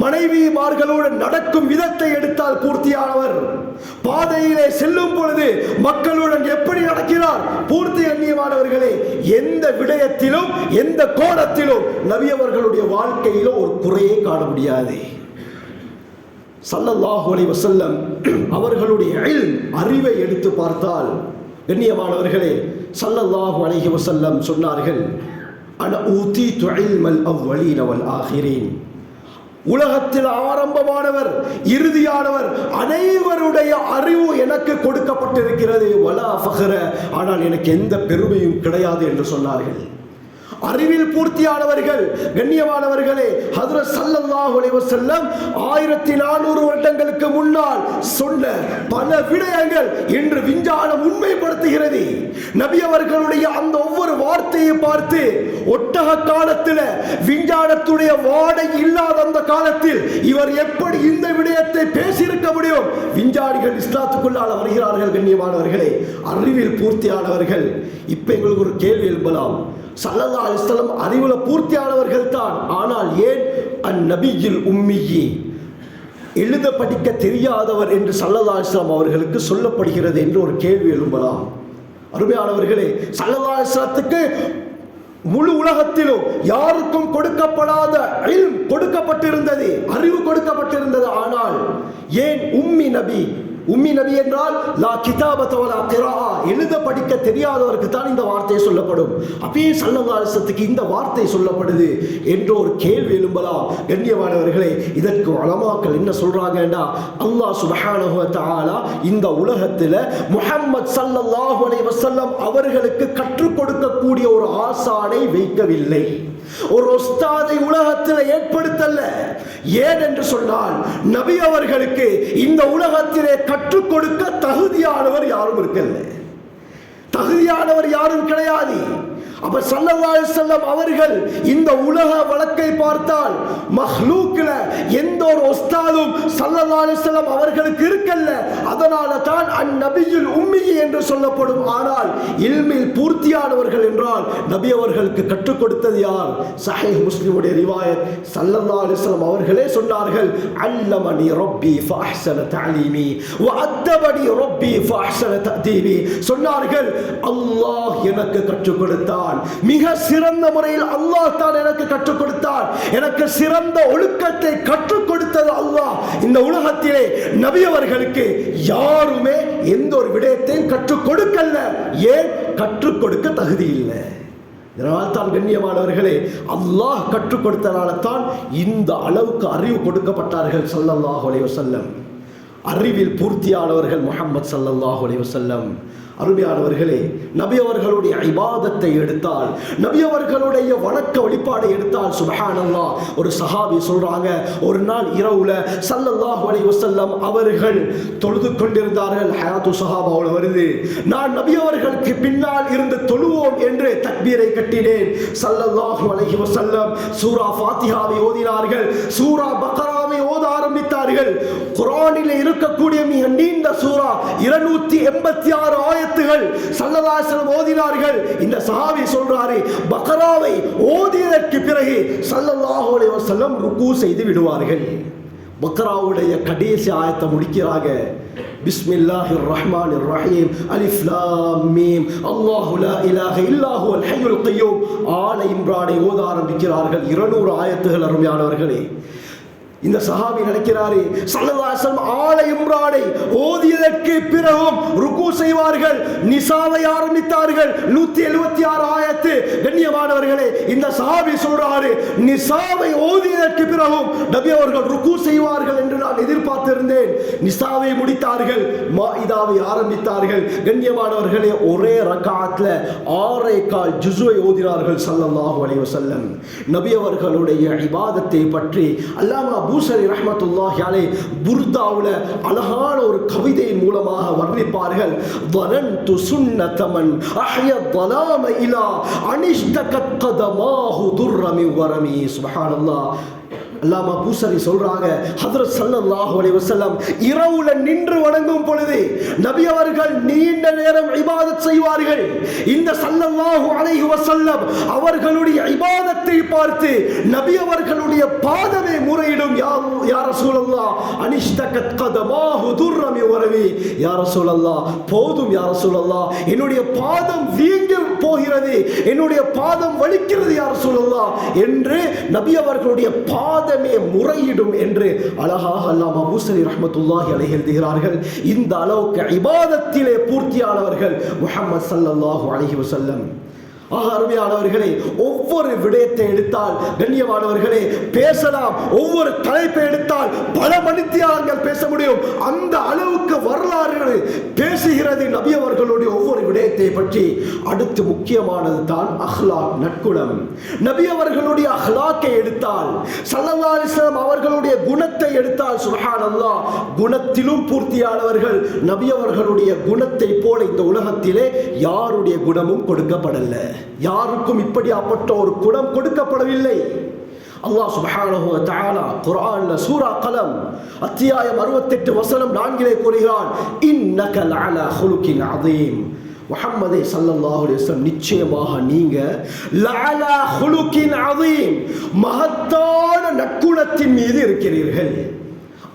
மனைவிமார்களுடன் நடக்கும் விதத்தை எடுத்தால் பூர்த்தியானவர், பாதையிலே செல்லும் பொழுது மக்களுடன் எப்படி நடக்கிறார் பூர்த்தி எண்ணியமானவர்களே. எந்த விடயத்திலும் எந்த கோணத்திலும் நபி அவர்களுடைய வாழ்க்கையிலும் ஒரு குறையை காண முடியாது. ஸல்லல்லாஹு அலைஹி வஸல்லம் அவர்களுடைய அறிவை எடுத்து பார்த்தால் கண்ணியமானவர்களே, ஸல்லல்லாஹு அலைஹி வஸல்லம் சொன்னார்கள், அன ஊதீது இல்மல் அவ்வலீன வல் ஆகிரீன். உலகத்தில் ஆரம்பமானவர் இறுதியானவர் அனைவருடைய அறிவு எனக்கு கொடுக்கப்பட்டிருக்கிறது. வலா ஃபஹ்ர, ஆனால் எனக்கு எந்த பெருமையும் கிடையாது என்று சொன்னார்கள். அறிவில் பூர்த்தியானவர்கள். கண்ணியமானவர்களே, ஹஜ்ரத் ஸல்லல்லாஹு அலைஹி வஸல்லம் 1400 வருடங்களுக்கு முன்னால் சொன்ன பல விடயங்கள் இன்று விஞ்ஞானம் உண்மைப்படுத்துகிறது. நபி அவர்களுடைய அந்த ஒவ்வொரு வார்த்தையை பார்த்து ஒட்டக காலத்தில் விஞ்ஞானத்துடைய வாடை இல்லாத அந்த காலத்தில் இவர் எப்படி இந்த விடயத்தை பேசியிருக்க முடியும்? விஞ்ஞானிகள் இஸ்லாத்துக்குள்ளால் வருகிறார்கள். கண்ணியமானவர்களே, அறிவில் பூர்த்தியானவர்கள். இப்ப எங்களுக்கு ஒரு கேள்வி எழுப்பலாம். ஸல்லல்லாஹு அலைஹி வஸல்லம் அறிவுல பூர்த்தியானவர்கள் தான், ஆனால் ஏன் அந்நபியில் உம்மியி, எழுத படிக்க தெரியாதவர் என்று ஸல்லல்லாஹு அலைஹி வஸல்லம் அவர்களுக்கு சொல்லப்படுகிறது என்று ஒரு கேள்வி எழும்பலாம். அருமையானவர்களே, ஸல்லல்லாஹு அலைஹி வஸல்லத்துக்கு முழு உலகத்திலும் யாருக்கும் கொடுக்கப்படாத இல்ம் கொடுக்கப்பட்டிருந்தது, அறிவு கொடுக்கப்பட்டிருந்தது. ஆனால் ஏன் உம்மி நபி? உம்மி நபி என்றால் லா கிதாபத வலா கிராஆ, எழுத படிக்க தெரியாதவருக்கு தான் இந்த வார்த்தை சொல்லப்படும். அப்படியே ஸல்லல்லாஹு அலைஹி வஸல்லத்துக்கு இந்த வார்த்தை சொல்லப்படுது என்ற ஒரு கேள்வி எழும்பலாம். கண்ணியமானவர்களே, இதற்கு உலமாக்கள் என்ன சொல்றாங்கன்னா, அல்லாஹ் சுப்ஹானஹு வ தஆலா இந்த உலகத்தில் முஹம்மது ஸல்லல்லாஹு அலைஹி வஸல்லம் அவர்களுக்கு கற்றுக் கொடுக்கக்கூடிய ஒரு ஆசானை வைக்கவில்லை, ஒரு உஸ்தாதை உலகத்தில் ஏற்படுத்தல. ஏன் என்று சொன்னால், நபி அவர்களுக்கு இந்த உலகத்திலே கற்றுக் கொடுக்க தகுதியானவர் யாரும் இருக்கல, தகுதியானவர் யாரும் கிடையாது. அப்ப ஸல்லல்லாஹு அலைஹி வஸல்லம் அவர்கள் இந்த உலக வழக்கை பார்த்தால் மஹ்லூக்ல எந்த ஒரு உஸ்தாதும் ஸல்லல்லாஹு அலைஹி வஸல்லம் அவர்களுக்கு இருக்கல்ல. அதனால தான் அந்நபியுல் உம்மி என்று சொல்லப்படும். ஆனால் இல்மில் பூர்த்தியானவர்கள் என்றால் நபி அவர்களுக்கு கற்றுக் கொடுத்தது யார்? சஹீஹ் முஸ்லிமுடைய ரிவாயத், ஸல்லல்லாஹு அலைஹி வஸல்லம் அவர்களே சொன்னார்கள், அல்லமனி ரப்பி ஃபஅஹ்ஸன தஅலீமி வ அத்தபனி ரப்பி ஃபஅஹ்ஸன தஅதீபி. சொன்னார்கள், அல்லாஹ் எனக்கு கற்றுக் கொடுத்தார், மிக சிறந்த முறையில் அல்லாஹ் தான் எனக்கு கற்றுக் கொடுத்தார், எனக்கு சிறந்த ஒழுக்கத்தை கற்றுக் கொடுத்தது அல்லாஹ். இந்த உலகத்திலே நபி அவர்களுக்கு யாருமே எந்த ஒரு விடயத்தையும் கற்றுக் கொடுக்கல. ஏன்? கற்றுக் கொடுக்க தகுதி இல்லை. இதனால் தான் கண்ணியமானவர்களே, அல்லாஹ் கற்றுக் கொடுத்தனால தான் இந்த அளவுக்கு அறிவு கொடுக்கப்பட்டார்கள் ஸல்லல்லாஹு அலைஹி வஸல்லம். அறிவில் பூர்த்தியானவர்கள் முஹம்மது ஸல்லல்லாஹு அலைஹி வஸல்லம். அருமையானவர்களே, நபி அவர்களுடைய இபாதத்தை எடுத்தால், நபி அவர்களுடைய வணக்க வழிபாடை எடுத்தால், சுப்ஹானல்லாஹ், ஒரு சஹாபி சொல்றாங்க, ஒரு நாள் இரவுல ஸல்லல்லாஹு அலைஹி வஸல்லம் அவர்கள் தொழுது கொண்டிருந்தார்கள். ஹயாத்து ஸஹாபாவுல வருது, நான் நபி அவர்களுக்கு பின்னால் இருந்து தொழுவோம் என்று தக்பீரை கட்டினேன். ஸல்லல்லாஹு அலைஹி வஸல்லம் சூரா ஃபாத்திஹாவை ஓதினார்கள், சூரா பக்ராவை ஓத ஆரம்பித்தார்கள். குர்ஆனில் இருக்கக்கூடிய மிக நீண்ட சூரா 286 ஆயத்துகள் ஸல்லல்லாஹு அலைஹி வஸல்லம் ஓதினார்கள். இந்த சஹாபி சொல்றாரு, பக்ராவை ஓதியதற்கு பிறகு ஸல்லல்லாஹு அலைஹி வஸல்லம் ருக்கு செய்து விடுவார்கள். பக்ராவுடைய கடைசி ஆயத்தை முடிக்கிறாங்க, பிஸ்மில்லாஹிர் ரஹ்மானிர் ரஹீம், அலிஃப் லாம் மீம், அல்லாஹு லா இலாஹ இல்லா ஹுவல் ஹய்யுல் கய்யூம். ஆல இம்ரானை ஓத ஆரம்பிக்கிறார்கள். 200 ஆயத்துகள். அருமையானவர்களே, இந்த சஹாபி நினைக்கிறாரு, ஸல்லல்லாஹு அலைஹி வஸல்லம் ஆல இம்ரானை ஓதியதற்கு பிறகும் ருக்கு செய்வார்கள். நிசாவை ஆரம்பித்தார்கள், 176 ஆயத்து. கண்ணியமானவர்களே, இந்த சஹாபி சொல்றாரு, நிசாவை ஓதியதற்கு பிறகும் நபி அவர்கள் ருக்கு செய்வார்கள் என்று நான் எதிர்பார்த்திருந்தேன். நிசாவை முடித்தார்கள், மாஇதாவை ஆரம்பித்தார்கள். கண்ணியமானவர்களே, ஒரே ரக்அத்ல 6.25 ஜுஸ்வை ஓதினார்கள் ஸல்லல்லாஹு அலைஹி வஸல்லம். நபி அவர்களுடைய இபாதத்தை பற்றி அல்லாமா பூசரி ரஹ்மத்துல்லாஹி அலைஹி புர்தாவுல அழகான ஒரு கவிதையின் மூலமாக வர்ணிப்பார்கள். வனன்து சுன்னதமன் அஹ்யா ظلام இலா அனிஷ்தகத் கதமாஹு துர்ரமி வரமி. சுப்ஹானல்லாஹ். அல்லாமா பூசரி சொல்றாங்க, ஹஜ்ரத் ஸல்லல்லாஹு அலைஹி வஸல்லம் இரவுல நின்று வணங்கும் பொழுது நபி அவர்கள் நீண்ட நேரம் இபாதத் செய்வார்கள். இந்த ஸல்லல்லாஹு அலைஹி வஸல்லம் அவர்களுடைய இபாதத்தை பார்த்து நபி அவர்களுடைய பாதமே முறையிடும், யா ரசூலல்லாஹ் அனிஷ்தகத் கதமாஹு துர்ரமி வரமி. யா ரசூலல்லாஹ், போதும் யா ரசூலல்லாஹ், என்னுடைய பாதம் வீங்கி போகிறது, என்னுடைய பாதம் வலிக்கிறது யா ரசூலல்லாஹ் என்று நபி அவர்களுடைய பாதமே முறையிடும் என்று அழகாக அல்லாமா பூசரி ரஹ்மத்துல்லாஹி அலைஹி எழுதுகிறார்கள். இந்த அளவுக்கு இபாதத்திலே பூர்த்தியானவர்கள் முஹம்மது ஸல்லல்லாஹு அலைஹி வஸல்லம். அருமையானவர்களே, ஒவ்வொரு விடயத்தை எடுத்தால் கண்ணியமானவர்களே பேசலாம். ஒவ்வொரு தலைப்பை எடுத்தால் பல மணித்தியாலங்கள் பேச முடியும். அந்த அளவுக்கு வரலாறு பேசுகிறது நபி அவர்களுடைய ஒவ்வொரு விடயத்தை பற்றி. அடுத்து முக்கியமானது தான் அஹ்லாக், நற்குணம். நபி அவர்களுடைய அஹ்லாக்கை எடுத்தால், ஸல்லல்லாஹு அலைஹி வஸல்லம் அவர்களுடைய குணத்தை எடுத்தால், சுப்ஹானல்லாஹ், குணத்திலும் பூர்த்தியானவர்கள். நபி அவர்களுடைய குணத்தை போல இந்த உலகத்திலே யாருடைய குணமும் கொடுக்கப்படல. யாருக்கும் இப்படியாப்பட்ட ஒரு குணம் கொடுக்கப்படவில்லை. அல்லாஹ் சுப்ஹானஹு வ தஆலா குர்ஆன்ல சூரா கலம் அத்தியாயம் 68 வசனம் 4 கூறுகிறான், இன்னக லஅலா ஹுலுகின் அதீம். முஹம்மதே ஸல்லல்லாஹு அலைஹி வஸல்லம், நிச்சயமாக நீங்க லஅலா ஹுலுகின் அதீம், மகத்தான நற்குணத்தின் மீது இருக்கிறீர்கள்.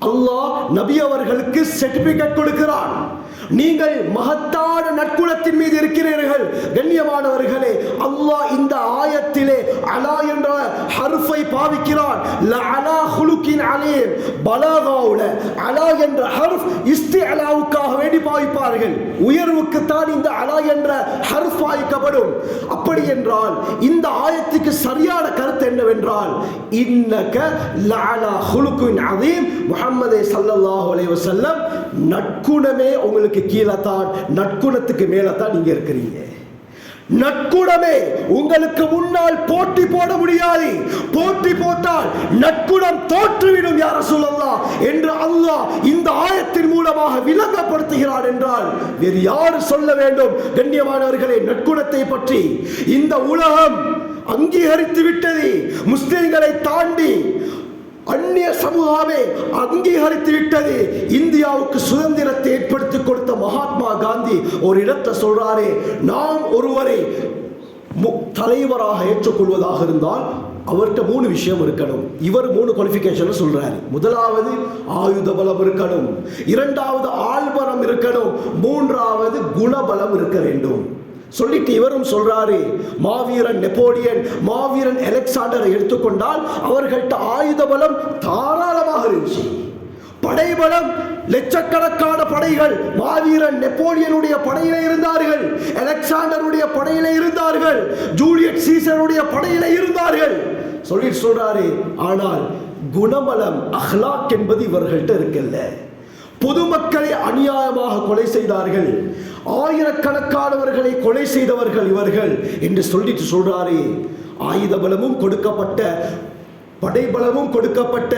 அல்லாஹ் நபி அவர்களுக்கு சர்டிபிகேட் கொடுக்கிறான். நீங்கள் மகத்தான நற்குணத்தின் மீது இருக்கிறீர்கள். கண்ணியமானவர்களே, அல்லாஹ் இந்த ஆயத்திலே அலா என்ற ஹர்ஃபை பாவிக்கிறான். லஅலா ஹுலுகின் அலீம். பலாகாவுல அலா என்ற ஹர்ஃப் இஸ்திஅலாவுக்காக வேண்டி பாவிப்பார்கள். உயர்வுக்கு தான் இந்த அலா என்ற ஹர்ஃப் பாவிக்கப்படும். அப்படி என்றால் இந்த ஆயத்துக்கு சரியான கருத்து என்னவென்றால், இன்னக லஅலா ஹுலுகின் அலீம். முஹம்மதே ஸல்லல்லாஹு அலைஹி வஸல்லம், நற்குணமே உங்களுக்கு கீழே தான், நற்குணத்துக்கு மேலே தான் நீங்க இருக்கிறீங்க. நற்குணமே உங்களுக்கு முன்னால் போட்டி போட முடியாது. போட்டி போட்டால் நற்குணம் தோற்றுவிடும் யா ரசூலல்லாஹ் என்று அல்லாஹ் இந்த ஆயத்தின் மூலமாக விளங்கப்படுத்துகிறார் என்றால் வேறு யார் சொல்ல வேண்டும்? கண்ணியமானவர்களே, நற்குணத்தை பற்றி இந்த உலகம் அங்கீகரித்து விட்டது. முஸ்லிம்களை தாண்டி அந்நிய சமூகமே அங்கீகரித்து விட்டது. இந்தியாவுக்கு சுதந்திரத்தை ஏற்படுத்தி கொடுத்த மகாத்மா காந்தி ஒரு இடத்தை சொல்றாரு, நாம் ஒருவரை தலைவராக ஏற்றுக்கொள்வதாக இருந்தால் அவர்கிட்ட 3 விஷயம் இருக்கணும். இவர் 3 குவாலிஃபிகேஷன் சொல்றாரு. முதலாவது ஆயுத பலம் இருக்கணும், இரண்டாவது ஆள்பலம் இருக்கணும், மூன்றாவது குணபலம் இருக்க வேண்டும். சொல்லிட்டு இவரும் சொல்றாரு, மாவீரன் நெப்போலியன், மாவீரன் அலெக்சாண்டரை எடுத்துக்கொண்டால் அவர்கள்ட்ட ஆயுத பலம் தாராளமாக இருந்துச்சு. படைபலம் லட்சக்கணக்கான படைகள் மாவீரன் நெப்போலியனுடைய படையில இருந்தார்கள், அலெக்சாண்டருடைய படையில இருந்தார்கள், ஜூலியட் சீசருடைய படையில இருந்தார்கள். சொல்றாரு, ஆனால் குணபலம் அஹ்லாக் என்பது இவர்கள்ட்ட இருக்கல்ல. பொதுமக்களை அநியாயமாக கொலை செய்தார்கள், ஆயிரக்கணக்கானவர்களை கொலை செய்தவர்கள் இவர்கள் என்று சொல்லிட்டு சொல்றாரு. ஆயுத பலமும் கொடுக்கப்பட்ட, படைபலமும் கொடுக்கப்பட்ட,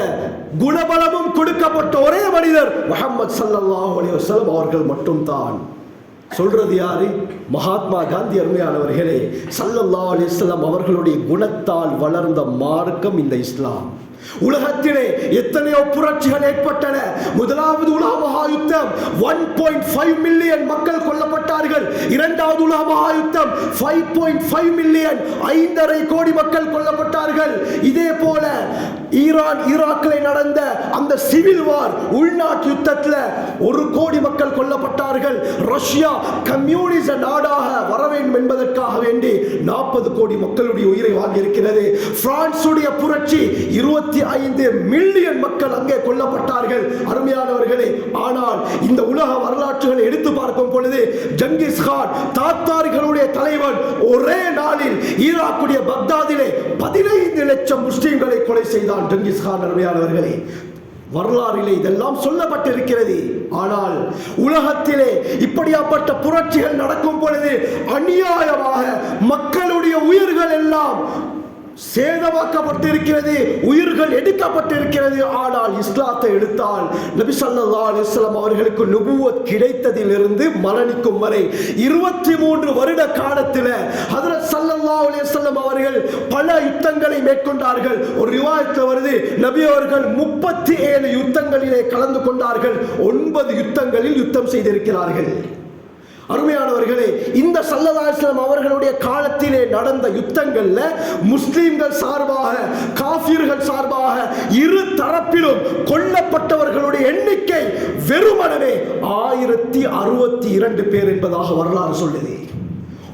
குணபலமும் கொடுக்கப்பட்ட ஒரே மனிதர் முஹம்மது ஸல்லல்லாஹு அலைஹி வஸல்லம் அவர்கள் மட்டும்தான். சொல்றது யாரு? மகாத்மா காந்தி. அருமையானவர்களே, ஸல்லல்லாஹு அலைஹி வஸல்லம் அவர்களுடைய குணத்தால் வளர்ந்த மார்க்கம் இந்த இஸ்லாம். உலகத்திலே எத்தனையோ புரட்சிகள் ஏற்பட்டன. முதலாவது உலக மகா யுத்தம் 1.5 மில்லியன் மக்கள் கொல்லப்பட்டார்கள். இரண்டாவது உலக மகா யுத்தம் 5.5 மில்லியன், 5.5 கோடி மக்கள் கொல்லப்பட்டார்கள். இதே போல ஈரான் ஈராக்கில் நடந்த அந்த சிவில் வார், உள்நாட்டு யுத்தத்தில் 1 கோடி மக்கள் கொல்லப்பட்டார்கள். ரஷ்யா கம்யூனிச நாடாக வர வேண்டும் என்பதற்காக வேண்டி 40 கோடி மக்களுடைய உயிரை வாங்கியிருக்கிறது. பிரான்சுடைய புரட்சி 25 மில்லியன் மக்கள் அங்கே கொல்லப்பட்டார்கள். அருமையானவர்களே, ஆனால் இந்த உலக வரலாற்றுகளை எடுத்து பார்க்கும் பொழுது ஜங்கிஸ் கான், தாத்தார்களுடைய தலைவன், ஒரே நாளில் ஈராக்குடைய பக்தாதிலே 15 லட்சம் முஸ்லிம்களை கொலை செய்தான் ஜங்கிஸ் கான். அருமையானவர்களே, வரலாறிலே இதெல்லாம் சொல்லப்பட்டிருக்கிறது. ஆனால் உலகத்திலே இப்படியாப்பட்ட புரட்சிகள் நடக்கும் பொழுது அநியாயமாக மக்களுடைய உயிர்கள் எல்லாம் சேதமாக்கப்பட்டிருக்கிறது, உயிர்கள் எடுக்கப்பட்டிருக்கிறது. ஆனால் இஸ்லாத்தை எடுத்தால் நபி ஸல்லல்லாஹு அலைஹி வஸல்லம் அவர்களுக்கு நுபுவத் கிடைத்ததிலிருந்து மரணிக்கும் வரை 23 வருட காலத்தில் ஹஜ்ரத் ஸல்லல்லாஹு அலைஹி வஸல்லம் அவர்கள் பல யுத்தங்களை மேற்கொண்டார்கள். ஒரு ரிவாயத்தில் வருது, நபி அவர்கள் 37 யுத்தங்களிலே கலந்து கொண்டார்கள், 9 யுத்தங்களில் யுத்தம் செய்திருக்கிறார்கள். அருமையானவர்களே, இந்த ஸல்லல்லாஹு அலைஹி வஸல்லம் அவர்களுடைய காலத்திலே நடந்த யுத்தங்கள்ல முஸ்லிம்கள் சார்பாக, காஃபிர்கள் சார்பாக இரு தரப்பிலும் கொல்லப்பட்டவர்களுடைய எண்ணிக்கை வெறுமனே 1062 பேர் என்பதாக வரலாறு சொல்லுது.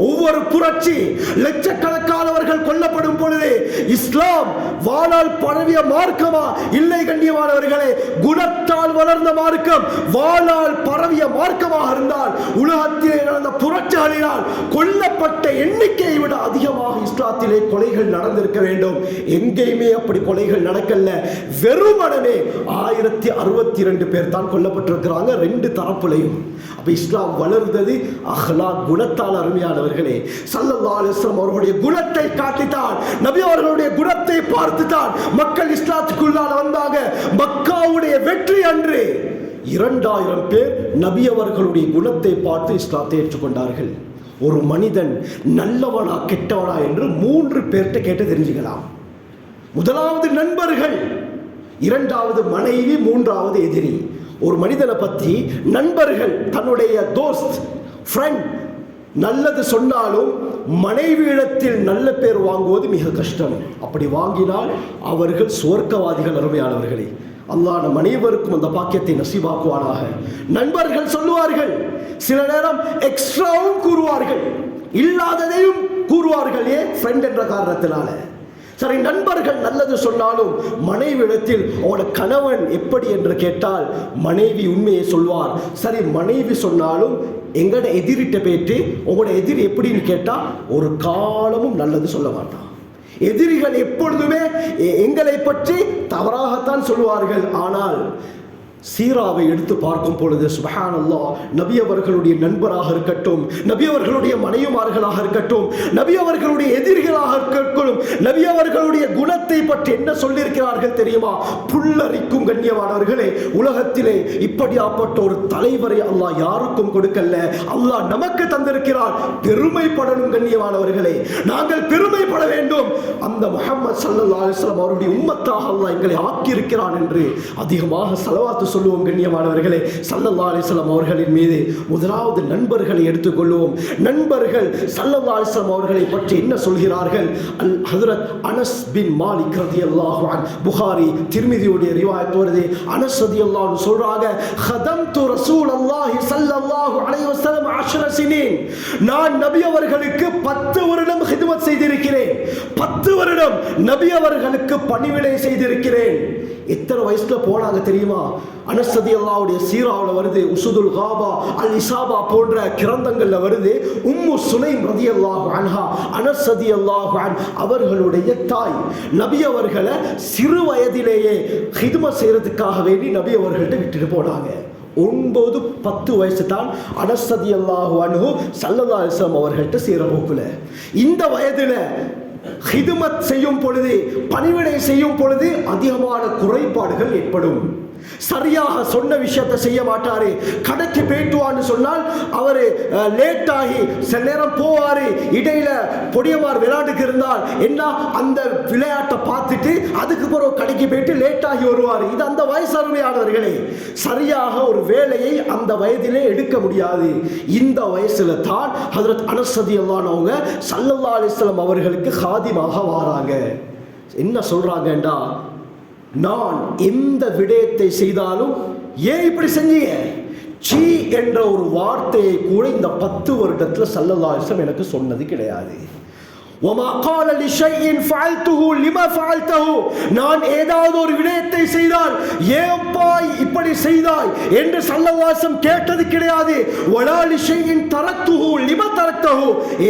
ஒவ்வொரு புரட்சி லட்சக்கணக்கான ஆயிரக்கணக்கானவர்கள் கொல்லப்படும் பொழுது இஸ்லாம் வாளால் பரவிய மார்க்கமா? இல்லை கண்ணியமானவர்களே, குணத்தால் வளர்ந்த மார்க்கம் வாளால் பரவிய மார்க்கமாக இருந்தால் உலகத்திலே நடந்த புரட்சிகளினால் கொல்லப்பட்ட எண்ணிக்கையை விட அதிகமாக இஸ்லாத்திலே கொலைகள் நடந்திருக்க வேண்டும். எங்கேயுமே அப்படி கொலைகள் நடக்கல. வெறுமனமே 1062 பேர் தான் கொல்லப்பட்டிருக்கிறாங்க, ரெண்டு தரப்புலையும். அப்ப இஸ்லாம் வளர்ந்தது அஹ்லாக் குணத்தால். அருமையானவர்களே, ஸல்லல்லாஹு அலைஹி வஸல்லம் அவர்களுடைய குணத்தை காட்டித்தான், நபி அவர்களுடைய குணத்தை பார்த்துதான் மக்கள் இஸ்லாத்துக்குள்ளாக வந்தாங்க. மக்காவுடைய வெற்றி அன்று 2000 பேர் நபி அவர்களுடைய குணத்தை பார்த்து இஸ்லாத்தை ஏற்றுக்கொண்டார்கள். ஒரு மனிதன் நல்லவனா கெட்டவனா என்று 3 பேர்கிட்ட கேட்டு தெரிஞ்சுக்கலாம். முதலாவது நண்பர்கள், இரண்டாவது மனைவி, மூன்றாவது எதிரி. ஒரு மனிதனை பற்றி நண்பர்கள், தன்னுடைய தோஸ்த், ஃப்ரெண்ட் நல்லது சொன்னாலும் மனைவியிடத்தில் நல்ல பேர் வாங்குவது மிக கஷ்டம். அப்படி வாங்கினால் அவர்கள் சுவர்க்கவாதிகள். அருமையானவர்களே, அல்லாஹ் நம் அனைவருக்கும் அந்த பாக்கியத்தை நசீபாக்குவானாக. நண்பர்கள் சொல்லுவார்கள், சில நேரம் எக்ஸ்ட்ராவும் கூறுவார்கள், இல்லாததையும் கூறுவார்கள். ஏன்? ஃப்ரெண்ட் என்ற காரணத்தினால. சரி, நண்பர்கள் நல்லது சொன்னாலும் மனைவியிடத்தில் அவனோட கணவன் எப்படி என்று கேட்டால் மனைவி உண்மையை சொல்வார். சரி, மனைவி சொன்னாலும் எங்கட எதிரிட்ட போயிட்டு உங்களோட எதிரி எப்படின்னு கேட்டால் ஒரு காலமும் நல்லது சொல்ல மாட்டான். எதிரிகள் எப்பொழுதுமே எங்களை பற்றி தவறாகத்தான் சொல்வார்கள். ஆனால் சீராவை எடுத்து பார்க்கும் பொழுது சுப்ஹானல்லாஹ், நபி அவர்களுடைய நண்பராக இருக்கட்டும், நபி அவர்களுடைய மனைவிமார்களாக இருக்கட்டும், நபி அவர்களுடைய எதிரிகளாக இருக்கட்டும், நபி அவர்களுடைய குணத்தை பற்றி என்ன சொல்லியிருக்கிறார்கள் தெரியுமா? புல்லரிக்கும் கண்ணியமானவர்களே, உலகத்திலே இப்படியாப்பட்ட ஒரு தலைவரை அல்லாஹ் யாருக்கும் கொடுக்கல. அல்லாஹ் நமக்கு தந்திருக்கிறார். பெருமைப்படணும் கண்ணியமானவர்களே, நாங்கள் பெருமைப்பட வேண்டும். அந்த முஹம்மது ஸல்லல்லாஹு அலைஹி வஸல்லம் அவருடைய உம்மத்தாக அல்லாஹ் எங்களை ஆக்கியிருக்கிறான் என்று அதிகமாக ஸலவாத் சொல்லுவோம். கண்ணியமானவர்களே, ஸல்லல்லாஹு அலைஹி வஸல்லம் அவர்களின் மீது முதலாவது நண்பர்களை எடுத்துக்கொள்வோம். நண்பர்கள் ஸல்லல்லாஹு அலைஹி வஸல்லம் அவர்களை பற்றி என்ன சொல்கிறார்கள்? ஹஜ்ரத் அனஸ் பின் மாலிக் ரலியல்லாஹு அன்ஹு, புகாரி திர்மிதியுடைய ரிவாயத் வருது. அனஸ் ரலியல்லாஹு அன்ஹு சொல்றாங்க, ஹதம்து ரசூலல்லாஹி ஸல்லல்லாஹு அலைஹி வஸல்லம் 10 சினீன். நான் நபி அவர்களுக்கு 10 வருடம் ஹித்மத் செய்திருக்கிறேன். 10 வருடம் நபி அவர்களுக்கு பணிவிடை செய்திருக்கிறேன். எத்தனை வயசுல போனாங்க தெரியுமா? அனஸ் ரலியல்லாஹுடைய சீராவில் வருது, உசுதுல் காபா, அல் இசாபா போன்ற கிரந்தங்கள்ல வருது. உம்மு சுலைம் ரலியல்லாஹு அன்ஹா, அனஸ் ரலியல்லாஹு அன்ஹு அவர்களுடைய தாய், நபி அவர்களை சிறு வயதிலேயே ஹித்மத் செய்யறதுக்காக வேண்டி நபி அவர்கள்ட்ட விட்டுட்டு போனாங்க. 9-10 வயசு தான் அனஸ் ரலியல்லாஹு அன்ஹு ஸல்லல்லாஹு அலைஹி வஸல்லம் அவர்கள்ட்ட சேர போக்குல. இந்த வயதுல ஹிதுமத் செய்யும் பொழுது, பணிவிடை செய்யும் பொழுது அதிகமான குறைபாடுகள் ஏற்படும். சரியாக சொன்ன விஷயத்தை செய்ய மாட்டாரு. கடைக்கு போயிட்டுவான்னு சொன்னால் அவரு லேட் ஆகி சில நேரம் போவாரு. இடையில பொடியமார் விளையாட்டுக்கு இருந்தால் என்ன, அந்த விளையாட்டை பார்த்துட்டு அதுக்கு பிறகு கடைக்கு போயிட்டு லேட் ஆகி வருவார். இது அந்த வயசு. அருமையானவர்களே, சரியாக ஒரு வேலையை அந்த வயதிலே எடுக்க முடியாது. இந்த வயசுல தான் ஹஜ்ரத் அனஸ் ரலியல்லாஹு அன்ஹு அவங்க ஸல்லல்லாஹு அலைஹி வஸல்லம் அவர்களுக்கு காதிமாக வாராங்க. என்ன சொல்றாங்கண்டா, நான் எந்த விடயத்தை செய்தாலும் ஏன் இப்படி செஞ்சீங்க, சீ என்ற ஒரு வார்த்தையை கூட இந்த 10 வருடத்தில் ஸல்லல்லாஹு அலைஹி வஸல்லம் எனக்கு சொன்னது கிடையாது. وما قال لشيء فعلته لما فعلته. நான் ஏதாவது ஒரு விடயத்தை செய்தால் ஏப்பா இப்படி செய்தாய் என்று ஸல்லல்லாஹு அலைஹி வஸல்லம் கேட்டது கிடையாது. ولا لشيء تركته لما تركته.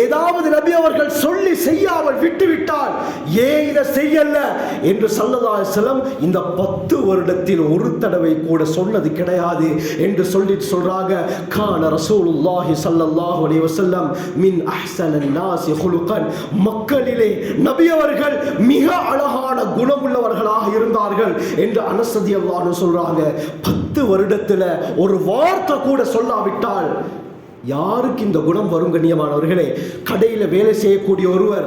ஏதாவது நபி அவர்கள் சொல்லி செய்யாமல் விட்டுவிட்டால் ஏன் இதை செய்யல என்று ஸல்லல்லாஹு அலைஹி வஸல்லம் இந்த 10 வருடத்தில் ஒரு தடவை கூட சொன்னது கிடையாது என்று சொல்றாங்க. கான ரசூலுல்லாஹி ஸல்லல்லாஹு அலைஹி வஸல்லம் மின் அஹ்ஸனன் நாஸி குலுகன். மக்களிலே நபி அவர்கள் மிக அழகான குணமுள்ளவர்களாக இருந்தார்கள் என்று அனஸ் ரலியல்லாஹு அன்ஹு சொல்றாங்க. 10 வருடத்துல ஒரு வார்த்தை கூட சொல்லாவிட்டால் யாருக்கு இந்த குணம் வரும்? கண்ணியமானவர்களே, கடையில் வேலை செய்யக்கூடிய ஒருவர்,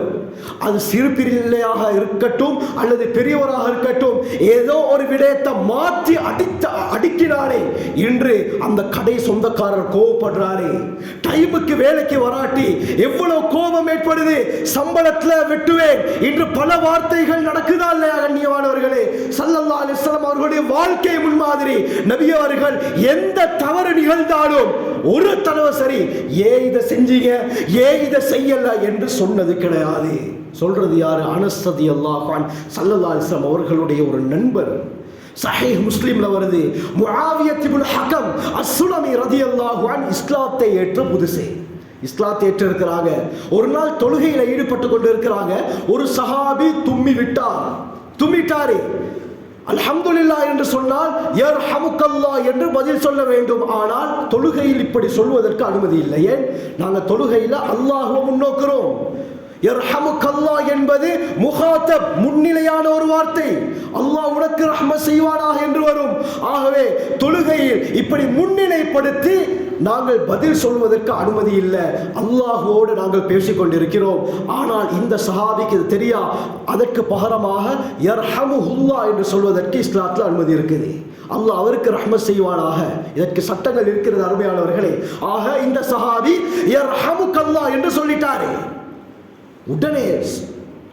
அது சிறு பிள்ளையாக இருக்கட்டும் அல்லது பெரியவராக இருக்கட்டும், ஏதோ ஒரு விடயத்தை மாற்றி அடிக்கிறாரே, இன்று அந்த கடை சொந்தக்காரர் கோபப்படுறாரே, டைமுக்கு வேலைக்கு வராட்டி எவ்வளவு கோபம் ஏற்படுது, சம்பளத்தில் வெட்டுவேன் இன்று பல வார்த்தைகள் நடக்குதா இல்லையா? கண்ணியமானவர்களே, ஸல்லல்லாஹு அலைஹி வஸல்லம் அவர்களுடைய வாழ்க்கை முன்மாதிரி. நபி அவர்கள் எந்த தவறு நிகழ்ந்தாலும் ஒரு தடவை சரி, ஏன் இதை செஞ்சீங்க, ஏன் இதை செய்யல என்று சொன்னது கிடையாது. சொல்றது யாரு? அனஸ் ரலியல்லாஹு அன்ஹு ஸல்லல்லாஹு அலைஹி வஸல்லம் அவர்களுடைய ஒரு நண்பர். சஹீஹ் முஸ்லிம்ல வருது, முஆவியத் இப்னு ஹக்கம் அஸ்-சுலமி ரலியல்லாஹு அன்ஹு இஸ்லாத்தை ஏற்ற புதுசே இஸ்லாத்தை ஏற்றிருக்கிறாங்க. ஒரு நாள் தொழுகையில் ஈடுபட்டு கொண்டு இருக்கிறாங்க. ஒரு சஹாபி தும்மிட்டாரு. அல்ஹம்துலில்லாஹ் என்று சொன்னால் யர்ஹமுக்கல்லாஹ் என்று பதில் சொல்ல வேண்டும். ஆனால் தொழுகையில் இப்படி சொல்வதற்கு அனுமதி இல்லை. ஏன்? நாங்கள் தொழுகையில் அல்லாஹ்வை முன்னோக்கிறோம். யர்ஹமுக்கல்லாஹ் என்பது முகாத்தப், முன்னிலையான ஒரு வார்த்தை. அல்லாஹ் உனக்கு ரஹ்மத் செய்வானாக என்று வரும். ஆகவே தொழுகையில் இப்படி முன்னிலைப்படுத்தி நாங்கள் பதில் சொல்வதற்கு அனுமதி இல்லை. அல்லாஹ்வோடு நாங்கள் பேசிக் கொண்டிருக்கிறோம். ஆனால் இந்த சஹாபிக்கு இது தெரியா. அதற்கு பகரமாக யர்ஹமுல்லாஹ் என்று சொல்வதற்கு இஸ்லாத்தில் அனுமதி இருக்குது. அல்லாஹ் அவருக்கு ரஹ்மத் செய்வானாக. இதற்கு சட்டங்கள் இருக்கிறது அருமையானவர்களே. ஆக இந்த சஹாபி யர்ஹமுக்கல்லாஹ் என்று சொல்லிட்டாரு. உடனே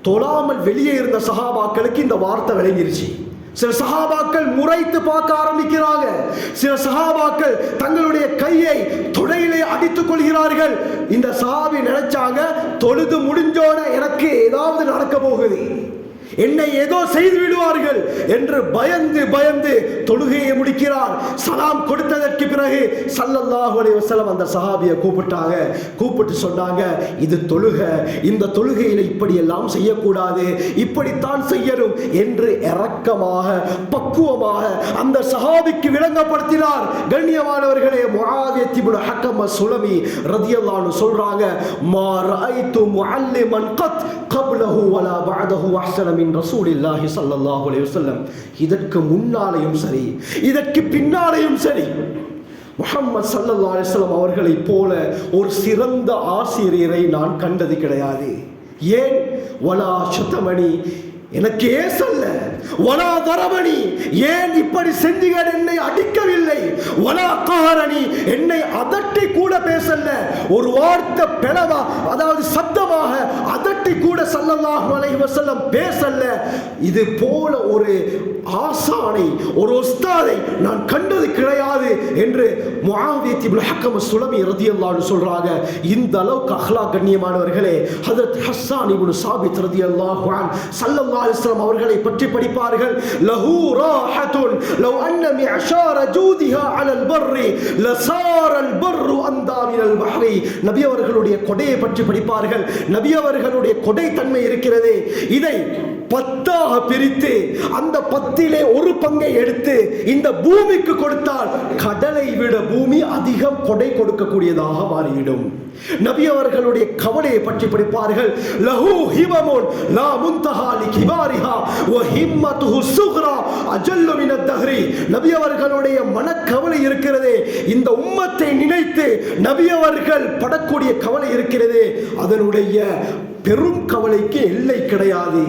தொழாமல் வெளியே இருந்த சஹாபாக்களுக்கு இந்த வார்த்தை விளங்கிருச்சு. சில சஹாபாக்கள் முறைத்து பார்க்க ஆரம்பிக்கிறாங்க. சில சஹாபாக்கள் தங்களுடைய கையை தொடையிலே அடித்துக் கொள்கிறார்கள். இந்த சஹாபி நினைச்சாங்க, தொழுது முடிஞ்சோட எனக்கு ஏதாவது நடக்க போகுது, என்னை ஏதோ செய்து விடுவார்கள் என்று பயந்து தொழுகையை முடிக்கிறார். சலாம் கொடுத்ததற்கு பிறகு ஸல்லல்லாஹு அலைஹி வஸல்லம் அந்த சஹாபியை கூப்பிட்டு சொன்னாங்க, இது தொழுகை, இந்த தொழுகையில் இப்படி எல்லாம் செய்யக்கூடாது, இப்படித்தான் செய்யணும் என்று இரக்கமாக பக்குவமாக அந்த சஹாபிக்கு விளங்கப்படுத்தினார். கண்ணியமானவர்களே, முஆவியத் இப்னு ஹக்கம் அஸ்-சுலமி ரலியல்லாஹு அன்ஹு சொல்றாங்க, மா ரஅய்து முஅல்லிமன் கத் கப்லஹு வலா பஅதஹு அஹ்ஸன மின் ரசூலில்லாஹி ஸல்லல்லாஹு அலைஹி வஸல்லம். இதற்கு முன்னாலேயும் சரி, இதற்கு பின்னாலேயும் சரி, முஹம்மது ஸல்லல்லாஹு அலைஹி வஸல்லம் அவர்களை போல ஒரு சிறந்த ஆசிரியரை நான் கண்டது கிடையாது. ஏன்? வலா ஷதமணி, எனக்கு ஏசல்ல, வலா தரமணி, ஏன் இப்படி செஞ்சீர்கள், என்னை அடிக்கவில்லை, வலா கஹரனி, என்னை அதட்டி கூட பேசல, ஒரு வார்த்தை பிளவா, அதாவது சத்தமாக அதட்டி கூட ஸல்லல்லாஹு அலைஹி வஸல்லம் பேசல. இது போல ஒரு ஆசானை, ஒரு உஸ்தாதை நான் கண்டது கிடையாது என்று முஆவியத் இப்னு ஹக்கம் அஸ்-சுலமி ரலியல்லாஹு அன்ஹு சொல்றாங்க. இந்த அளவுக்கு அக்லாக் கண்ணியமானவர்களே. ஹஜ்ரத் ஹஸ்ஸான் இப்னு சாபித் ரலியல்லாஹு அன்ஹு ஸல்லல்லாஹு அலைஹி வஸல்லம் அவர்களை பற்றி படிப்பார்கள். லஹு ராஹத்துன் லவ் அன்ன மிஅஷார ஜூதிஹா அலல் பர்ரி லசாரல் பர்ரு அந்தா மினல் பஹ்ரி. நபி அவர்களுடைய கொடையை பற்றி படிப்பார்கள். நபி அவர்களுடைய கொடை தன்மை இருக்கிறது. இதை 10ஆக பிரித்து அந்த 10லே ஒரு பங்கை எடுத்து இந்த பூமிக்கு கொடுத்தால் கடலை விட பூமி அதிகம் கொடை கொடுக்கக்கூடியதாக மாறிவிடும். நபி அவர்களுடைய கவலையை பற்றி படிப்பார்கள். லஹு ஹிமமுன் லா முன்தஹா லிகிபாரிஹா வ ஹிம்மத்துஹு ஸுக்ரா அஜல்லு மினத் தஹ்ரி. நபி அவர்களுடைய மனக்கவலை இருக்கிறதே, இந்த உம்மத்தை நினைத்து நபி அவர்கள் படக்கூடிய கவலை இருக்கிறதே, அதனுடைய பெரும் கவலைக்கு எல்லை கிடையாது.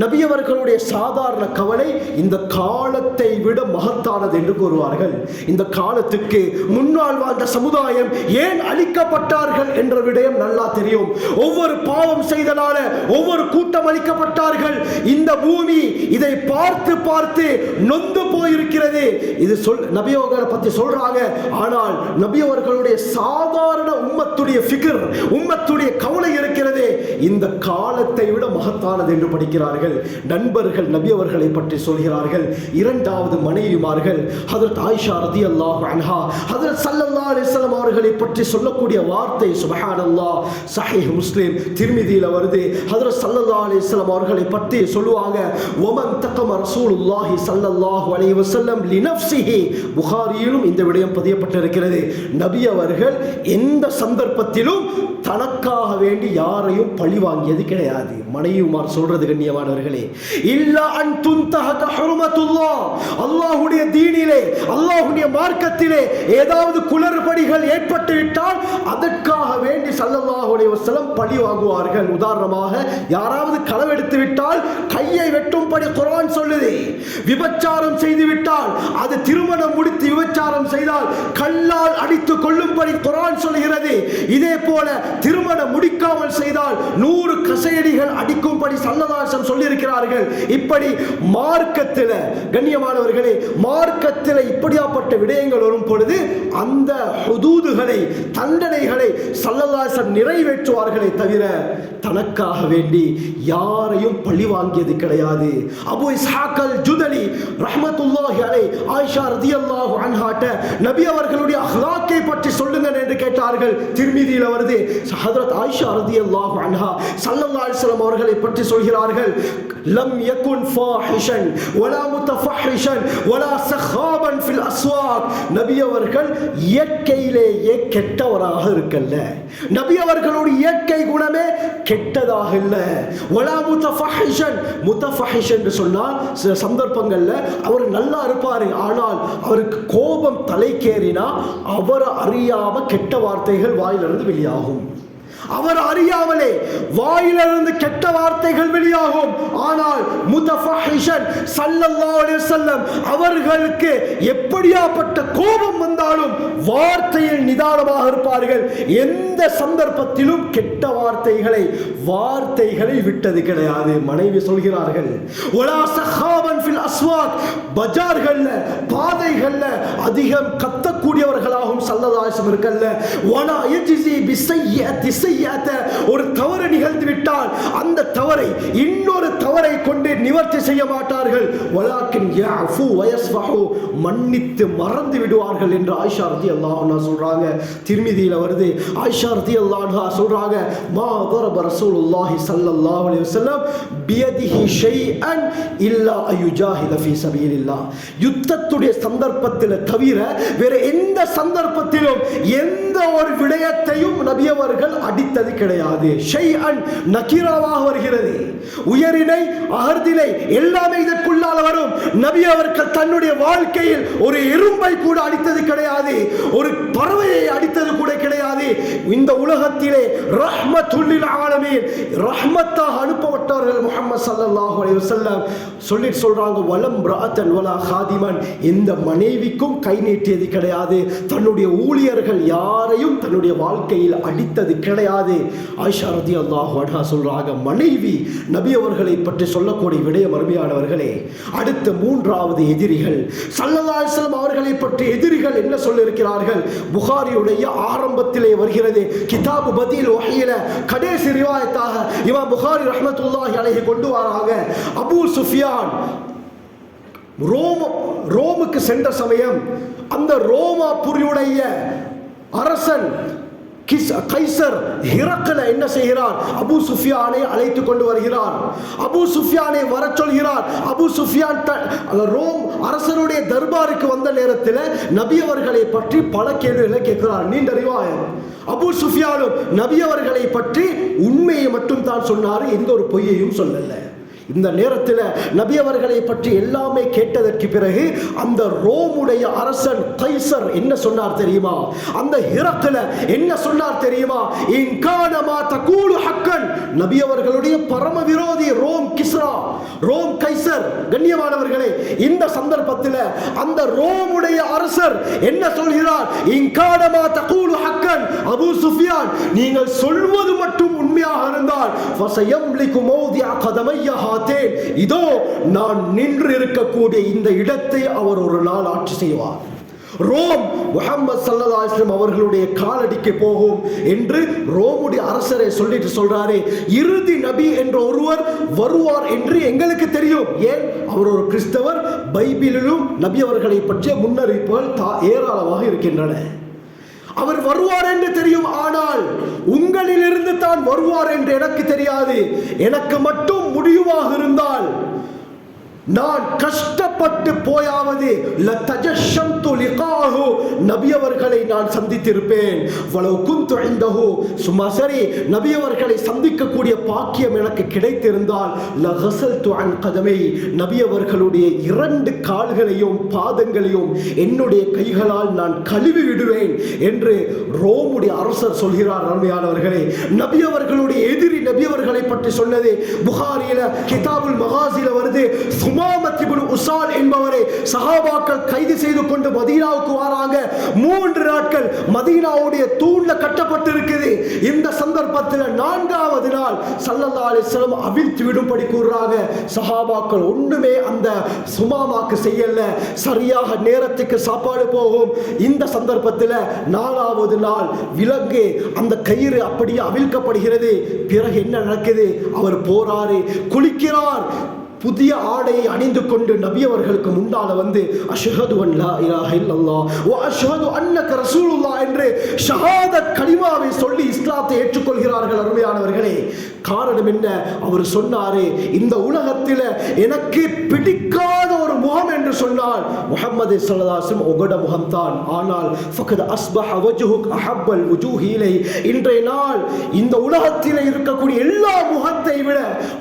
நபி அவர்களுடைய சாதாரண கவலை இந்த காலத்தை விட மகத்தானது என்று கூறுவார்கள். இந்த காலத்துக்கு முன்னால் வாழ்ந்த சமுதாயம் ஏன் அழிக்கப்பட்டார்கள் என்ற விடயம் நல்லா தெரியும். ஒவ்வொரு பாவம் செய்தனால ஒவ்வொரு கூட்டம் அழிக்கப்பட்டார்கள். இந்த பூமி இதை பார்த்து நொந்து போயிருக்கிறது. இது நபி அவர்களை பற்றி சொல்றாங்க. ஆனால் நபி அவர்களுடைய சாதாரண உம்மத்துடைய ஃபிக்ர், உம்மத்துடைய கவலை இருக்கிறது, இந்த காலத்தை விட மகத்தானது என்று படிக்கிறார்கள். நண்பர்கள் நபி அவர்களை பற்றி சொல்கிறார்கள். இரண்டாவது மனைவிமார்கள் ஹஜ்ரத் ஆயிஷா ரலியல்லாஹு அன்ஹா ஹஜ்ரத் ஸல்லல்லாஹு அலைஹி வஸல்லம் அவர்களை பற்றி சொல்லக்கூடிய வார்த்தை சுப்ஹானல்லாஹ். சஹீஹ் முஸ்லிம் திர்மிதியில வருது. ஹஜ்ரத் ஸல்லல்லாஹு அலைஹி வஸல்லம் அவர்களை பற்றி சொல்லுவாங்க, வமன் தகம ரசூலுல்லாஹி ஸல்லல்லாஹு அலைஹி வஸல்லம் லினஃப்ஸிஹி. புகாரியிலும் இந்த விடயம் பதியப்பட்டிருக்கிறது. நபி அவர்கள் எந்த சந்தர்ப்பத்திலும் தனக்காக வேண்டி யாரையும் பழி வாங்கியது கிடையாது. மனைவிமார் சொல்றது கண்ணியமானவர்களே, இல்லா அன் துன்தஹக ஹுர்மத்துல்லாஹ், அல்லாஹ்வுடைய தீனிலே, அல்லாஹ்வுடைய மார்க்கத்திலே ஏதாவது குளறுபடிகள் ஏற்பட்டு விட்டால் அதற்காக வேண்டி ஸல்லல்லாஹு அலைஹி வஸல்லம் பழி வாங்குவார்கள். உதாரணமாக யாராவது களவெடுத்து விட்டால் கையை வெட்டும்படி குர்ஆன் சொல்லுது. விபச்சாரம் செய்து விட்டால், அது திருமணம் முடித்து விபச்சாரம் செய்தால் கல்லால் அடித்து கொல்லும்படி குர்ஆன் சொல்கிறது. இதே போல திருமணம் முடிக்காமல் செய்தால் 100 கசையடிகள் அடிக்கும்படி ஸல்லல்லாஹு அலைஹி வஸல்லம் சொல்லியிருக்கிறார்கள். இப்படி மார்க்கத்தில் கண்ணியமானவர்களே, மார்க்கத்தில் இப்படியாப்பட்ட விடயங்கள் வரும் பொழுது அந்த ஹுதூதுகளை, தண்டனைகளை ஸல்லல்லாஹு அலைஹி வஸல்லம் நிறைவேற்றுவார்களே தவிர தனக்காக வேண்டி யாரையும் பழி வாங்கியது கிடையாது. அபு இஸ்ஹாக் அல் ஜுதலி ரஹ்மத்துல்லாஹி அலைஹி ஆயிஷா ரலியல்லாஹு அன்ஹாட்ட நபி அவர்களுடைய அஹ்லாக்கை பற்றி சொல்லுங்கள் என்று கேட்டார்கள். திர்மிதியில் வருது. ஹஜ்ரத் ஆயிஷா ரலியல்லாஹு அன்ஹா ஸல்லல்லாஹு அலைஹி வஸல்லம் அவர்களை பற்றி சொல்கிறார்கள், லம் யகுன் ஃபாஹிஷன் வலா முத்தஃபஹிஷன் வலா சஹாபன் ஃபில் அஸ்வாக். நபி அவர்கள் இயற்கையிலேயே கெட்டவராக இருக்கல்ல. நபி அவர்களுடைய இயற்கை குணமே கெட்டதாக இல்ல. வலா முத்தஃபஹிஷன், முத்தஃபஹிஷன் என்று சொன்னால் சில சந்தர்ப்பங்கள்ல அவர் நல்லா இருப்பாரு, ஆனால் அவருக்கு கோபம் தலைக்கேறினா அவர் அறியாம கெட்ட வார்த்தைகள் வாயிலிருந்து வெளியாகும். அவர் அறியாமலே வாயிலிருந்து கெட்ட வார்த்தைகள் வெளியாகும். ஆனால் முத்தஃபஹிஷன் ஸல்லல்லாஹு அலைஹி வஸல்லம் அவர்களுக்கு எப்படியாப்பட்ட கோபம் வந்தாலும் வார்த்தையில் நிதானமாக இருப்பார்கள். எந்த சந்தர்ப்பத்திலும் கெட்ட வார்த்தைகளை விட்டது கிடையாது. மனைவி சொல்கிறார்கள், வலா சஹாபன் ஃபில் அஸ்வாக், பஜார்கள்ல பாதைகள்ல அதிகம் கத்தக்கூடியவர்களாகவும் ஸல்லல்லாஹு அலைஹி வஸல்லம் இருக்கல்ல. வலா யஜ்ஸி பிஸய்யத்தி ஒரு தவறு நிகழ்ந்து விட்டால் அந்த தவறை இன்னொரு தவறை கொண்டு நிவர்த்தி செய்ய மாட்டார்கள். வலாக்கின் யஃபு வயஸ்ஃபஹு, மன்னித்து மறந்து விடுவார்கள் என்று ஆயிஷா ரலியல்லாஹு அன்ஹா சொல்றாங்க. திர்மிதியில வருது. ஆயிஷா ரலியல்லாஹு அன்ஹா சொல்றாங்க, மா தரப ரசூலுல்லாஹி ஸல்லல்லாஹு அலைஹி வஸல்லம் பியதிஹி ஷைஅன் இல்லா அயுஜாஹித ஃபீ ஸபீலில்லாஹ். யுத்தத்துடைய சந்தர்ப்பத்தில் தவிர வேற எந்த சந்தர்ப்பத்திலும் எந்த ஒரு விடயத்தையும் நபி அவர்கள் அடித்தது கிடையாது. ஷைஅன் நகிராவாக வருகிறது. உயரினை அகர்தினை எல்லாமே இதற்குள்ளால வரும். நபி அவர்கள் தன்னுடைய வாழ்க்கையில் ஒரு எறும்பை கூட அடித்தது கிடையாது, ஒரு பறவையை அடித்தது கூட கிடையாது. இந்த உலகத்திலே ரஹ்மத்துல் லில் ஆலமீன், ரஹ்மத்தாக அனுப்பப்பட்டவர்கள் முஹம்மது ஸல்லல்லாஹு அலைஹி வஸல்லம் சொல்றாங்க, வலம் ரஅத்தன் வலா காதிமன், இந்த மனைவிக்கும் கை நீட்டியது கிடையாது. தன்னுடைய ஊழியர்கள் யாரையும் தன்னுடைய வாழ்க்கையில் அடித்தது கிடையாது. ஆயிஷா ரலியல்லாஹு அன்ஹா சொல்றாங்க, மனைவி நபி அவர்களை பற்றி சொல்லக்கூடிய விடயம் அருமையானவர்களே. அடுத்த மூன்றாவது எதிரிகள் ஸல்லல்லாஹு அலைஹி வஸல்லம் அவர்களை பற்றி எதிரிகள் என்ன சொல்லியிருக்கிறார்கள்? புகாரியுடைய ஆரம்பத்திலே வருகிறது. கிதாபு பதீல் வஹீல கடைசி ரிவாயத்தாக இமாம் புகாரி ரஹ்மத்துல்லாஹி அலைஹி கொண்டு வராங்க. அபூ சுஃபியான் ரோமுக்கு சென்ற சமயம் அந்த ரோமாபுரியுடைய அரசன் கைசர் ஹிரக்கல என்ன செய்கிறார்? அபூ சுஃபியானை அழைத்து கொண்டு வருகிறார். அபூ சுஃபியானை வர சொல்கிறார். அபூ சுஃபியான் ரோம் அரசனுடைய தர்பாருக்கு வந்த நேரத்தில் நபி அவர்களை பற்றி பல கேள்விகளை கேட்கிறார். நீண்ட ரிவாயத். அபூ சுஃபியானும் நபி அவர்களை பற்றி உண்மையை மட்டும் தான் சொன்னார், எந்த ஒரு பொய்யையும் சொல்லல. இந்த நேரத்தில் நபி அவர்களை பற்றி எல்லாமே கேட்டதற்கு பிறகு அந்த ரோமுடைய அரசன் கைசர் என்ன சொன்னார் தெரியுமா? அந்த ஹிரக்கல என்ன சொன்னார் தெரியுமா? இன்கானமா தகூலு ஹக்கன், நபி அவர்களுடைய பரம விரோதி ரோம் கிஸ்ரா, ரோம் கைசர். கண்ணியமானவர்களே, இந்த சந்தர்ப்பத்தில் அந்த ரோமுடைய அரசர் என்ன சொல்கிறார்? இன்கானமா தகூலு ஹக்கன், அபூ சுஃபியான், நீங்கள் சொல்வது மட்டும் உண்மையாக இருந்தால் ஃபஸயம்லிகு மௌதிஅ கதமையா, இதோ நான் நின்று இருக்கக்கூடிய இந்த இடத்தை அவர் ஒரு நாள் ஆட்சி செய்வார். ரோம் முஹம்மது ஸல்லல்லாஹு அலைஹி வஸல்லம் அவர்களுடைய காலடிக்கு போகும் என்று ரோமுடைய அரசரை சொல்லிட்டு சொல்றாரு. இறுதி நபி என்ற ஒருவர் வருவார் என்று எங்களுக்கு தெரியும். ஏன்? அவர் ஒரு கிறிஸ்தவர். பைபிளிலும் நபி அவர்களை பற்றிய முன்னறிவிப்புகள் ஏராளமாக இருக்கின்றன. அவர் வருவார் என்று தெரியும். ஆனால் உங்களிலிருந்து தான் வருவார் என்று எனக்கு தெரியாது. எனக்கு மட்டும் முடிவாக இருந்தால் நான் கஷ்டப்பட்டு போயாவது நபி அவர்களை நான் சந்தித்திருப்பேன். சும்மா சரி, நபி அவர்களை சந்திக்கக்கூடிய பாக்கியம் எனக்கு கிடைத்திருந்தால் நபி அவர்களுடைய 2 கால்களையும் பாதங்களையும் என்னுடைய கைகளால் நான் கழுவி விடுவேன் என்று ரோமுடைய அரசர் சொல்கிறார். அருமையானவர்களே, நபி அவர்களுடைய எதிரி நபி அவர்களை பற்றி சொன்னது புகாரியில கிதாபுல் மகாசில வருது. சுமாமத் இப்னு உசால் என்பவரை சஹாபாக்கள் கைது செய்து கொண்டு மதீனாவுக்கு வராங்க. 3 நாட்கள் மதீனாவுடைய தூண்ல கட்டப்பட்டு இருக்குது. இந்த சந்தர்ப்பத்தில் 4வது நாள் ஸல்லல்லாஹு அலைஹி வஸல்லம் அவிழ்த்து விடும்படி கூறுறாங்க. சஹாபாக்கள் ஒண்ணுமே அந்த சுமாமாக்கு செய்யல. சரியாக நேரத்துக்கு சாப்பாடு போகும். இந்த சந்தர்ப்பத்தில் 4வது நாள் விலங்கு அந்த கயிறு அப்படியே அவிழ்க்கப்படுகிறது. பிறகு என்ன நடக்குது? அவர் போறாரு, குளிக்கிறார், புதிய ஆடையை அணிந்து கொண்டு நபி அவர்களுக்கு முன்னால வந்து அஷ்ஹது அன் லா இலாஹ இல்லல்லாஹ் வ அஷ்ஹது அன்னக ரசூலுல்லாஹ் என்று ஷஹாதத் கலிமாவை சொல்லி இஸ்லாத்தை ஏற்றுக்கொள்கிறார்கள். அருமையானவர்களே, காரணம் என்ன? அவர் சொன்னாரு, இந்த உலகத்தில் எனக்கு பிடிக்காத ஒரு முகம் என்று சொன்னால் முஹம்மது ஸல்லல்லாஹு அலைஹி வஸல்லம் உங்களோட முகம்தான். ஆனால் ஃபகத் அஸ்பஹ வஜ்ஹுக் அஹப்பல் வுஜூஹி இலை, இன்றைய நாள் இந்த உலகத்தில் இருக்கக்கூடிய எல்லா முகத்தை விட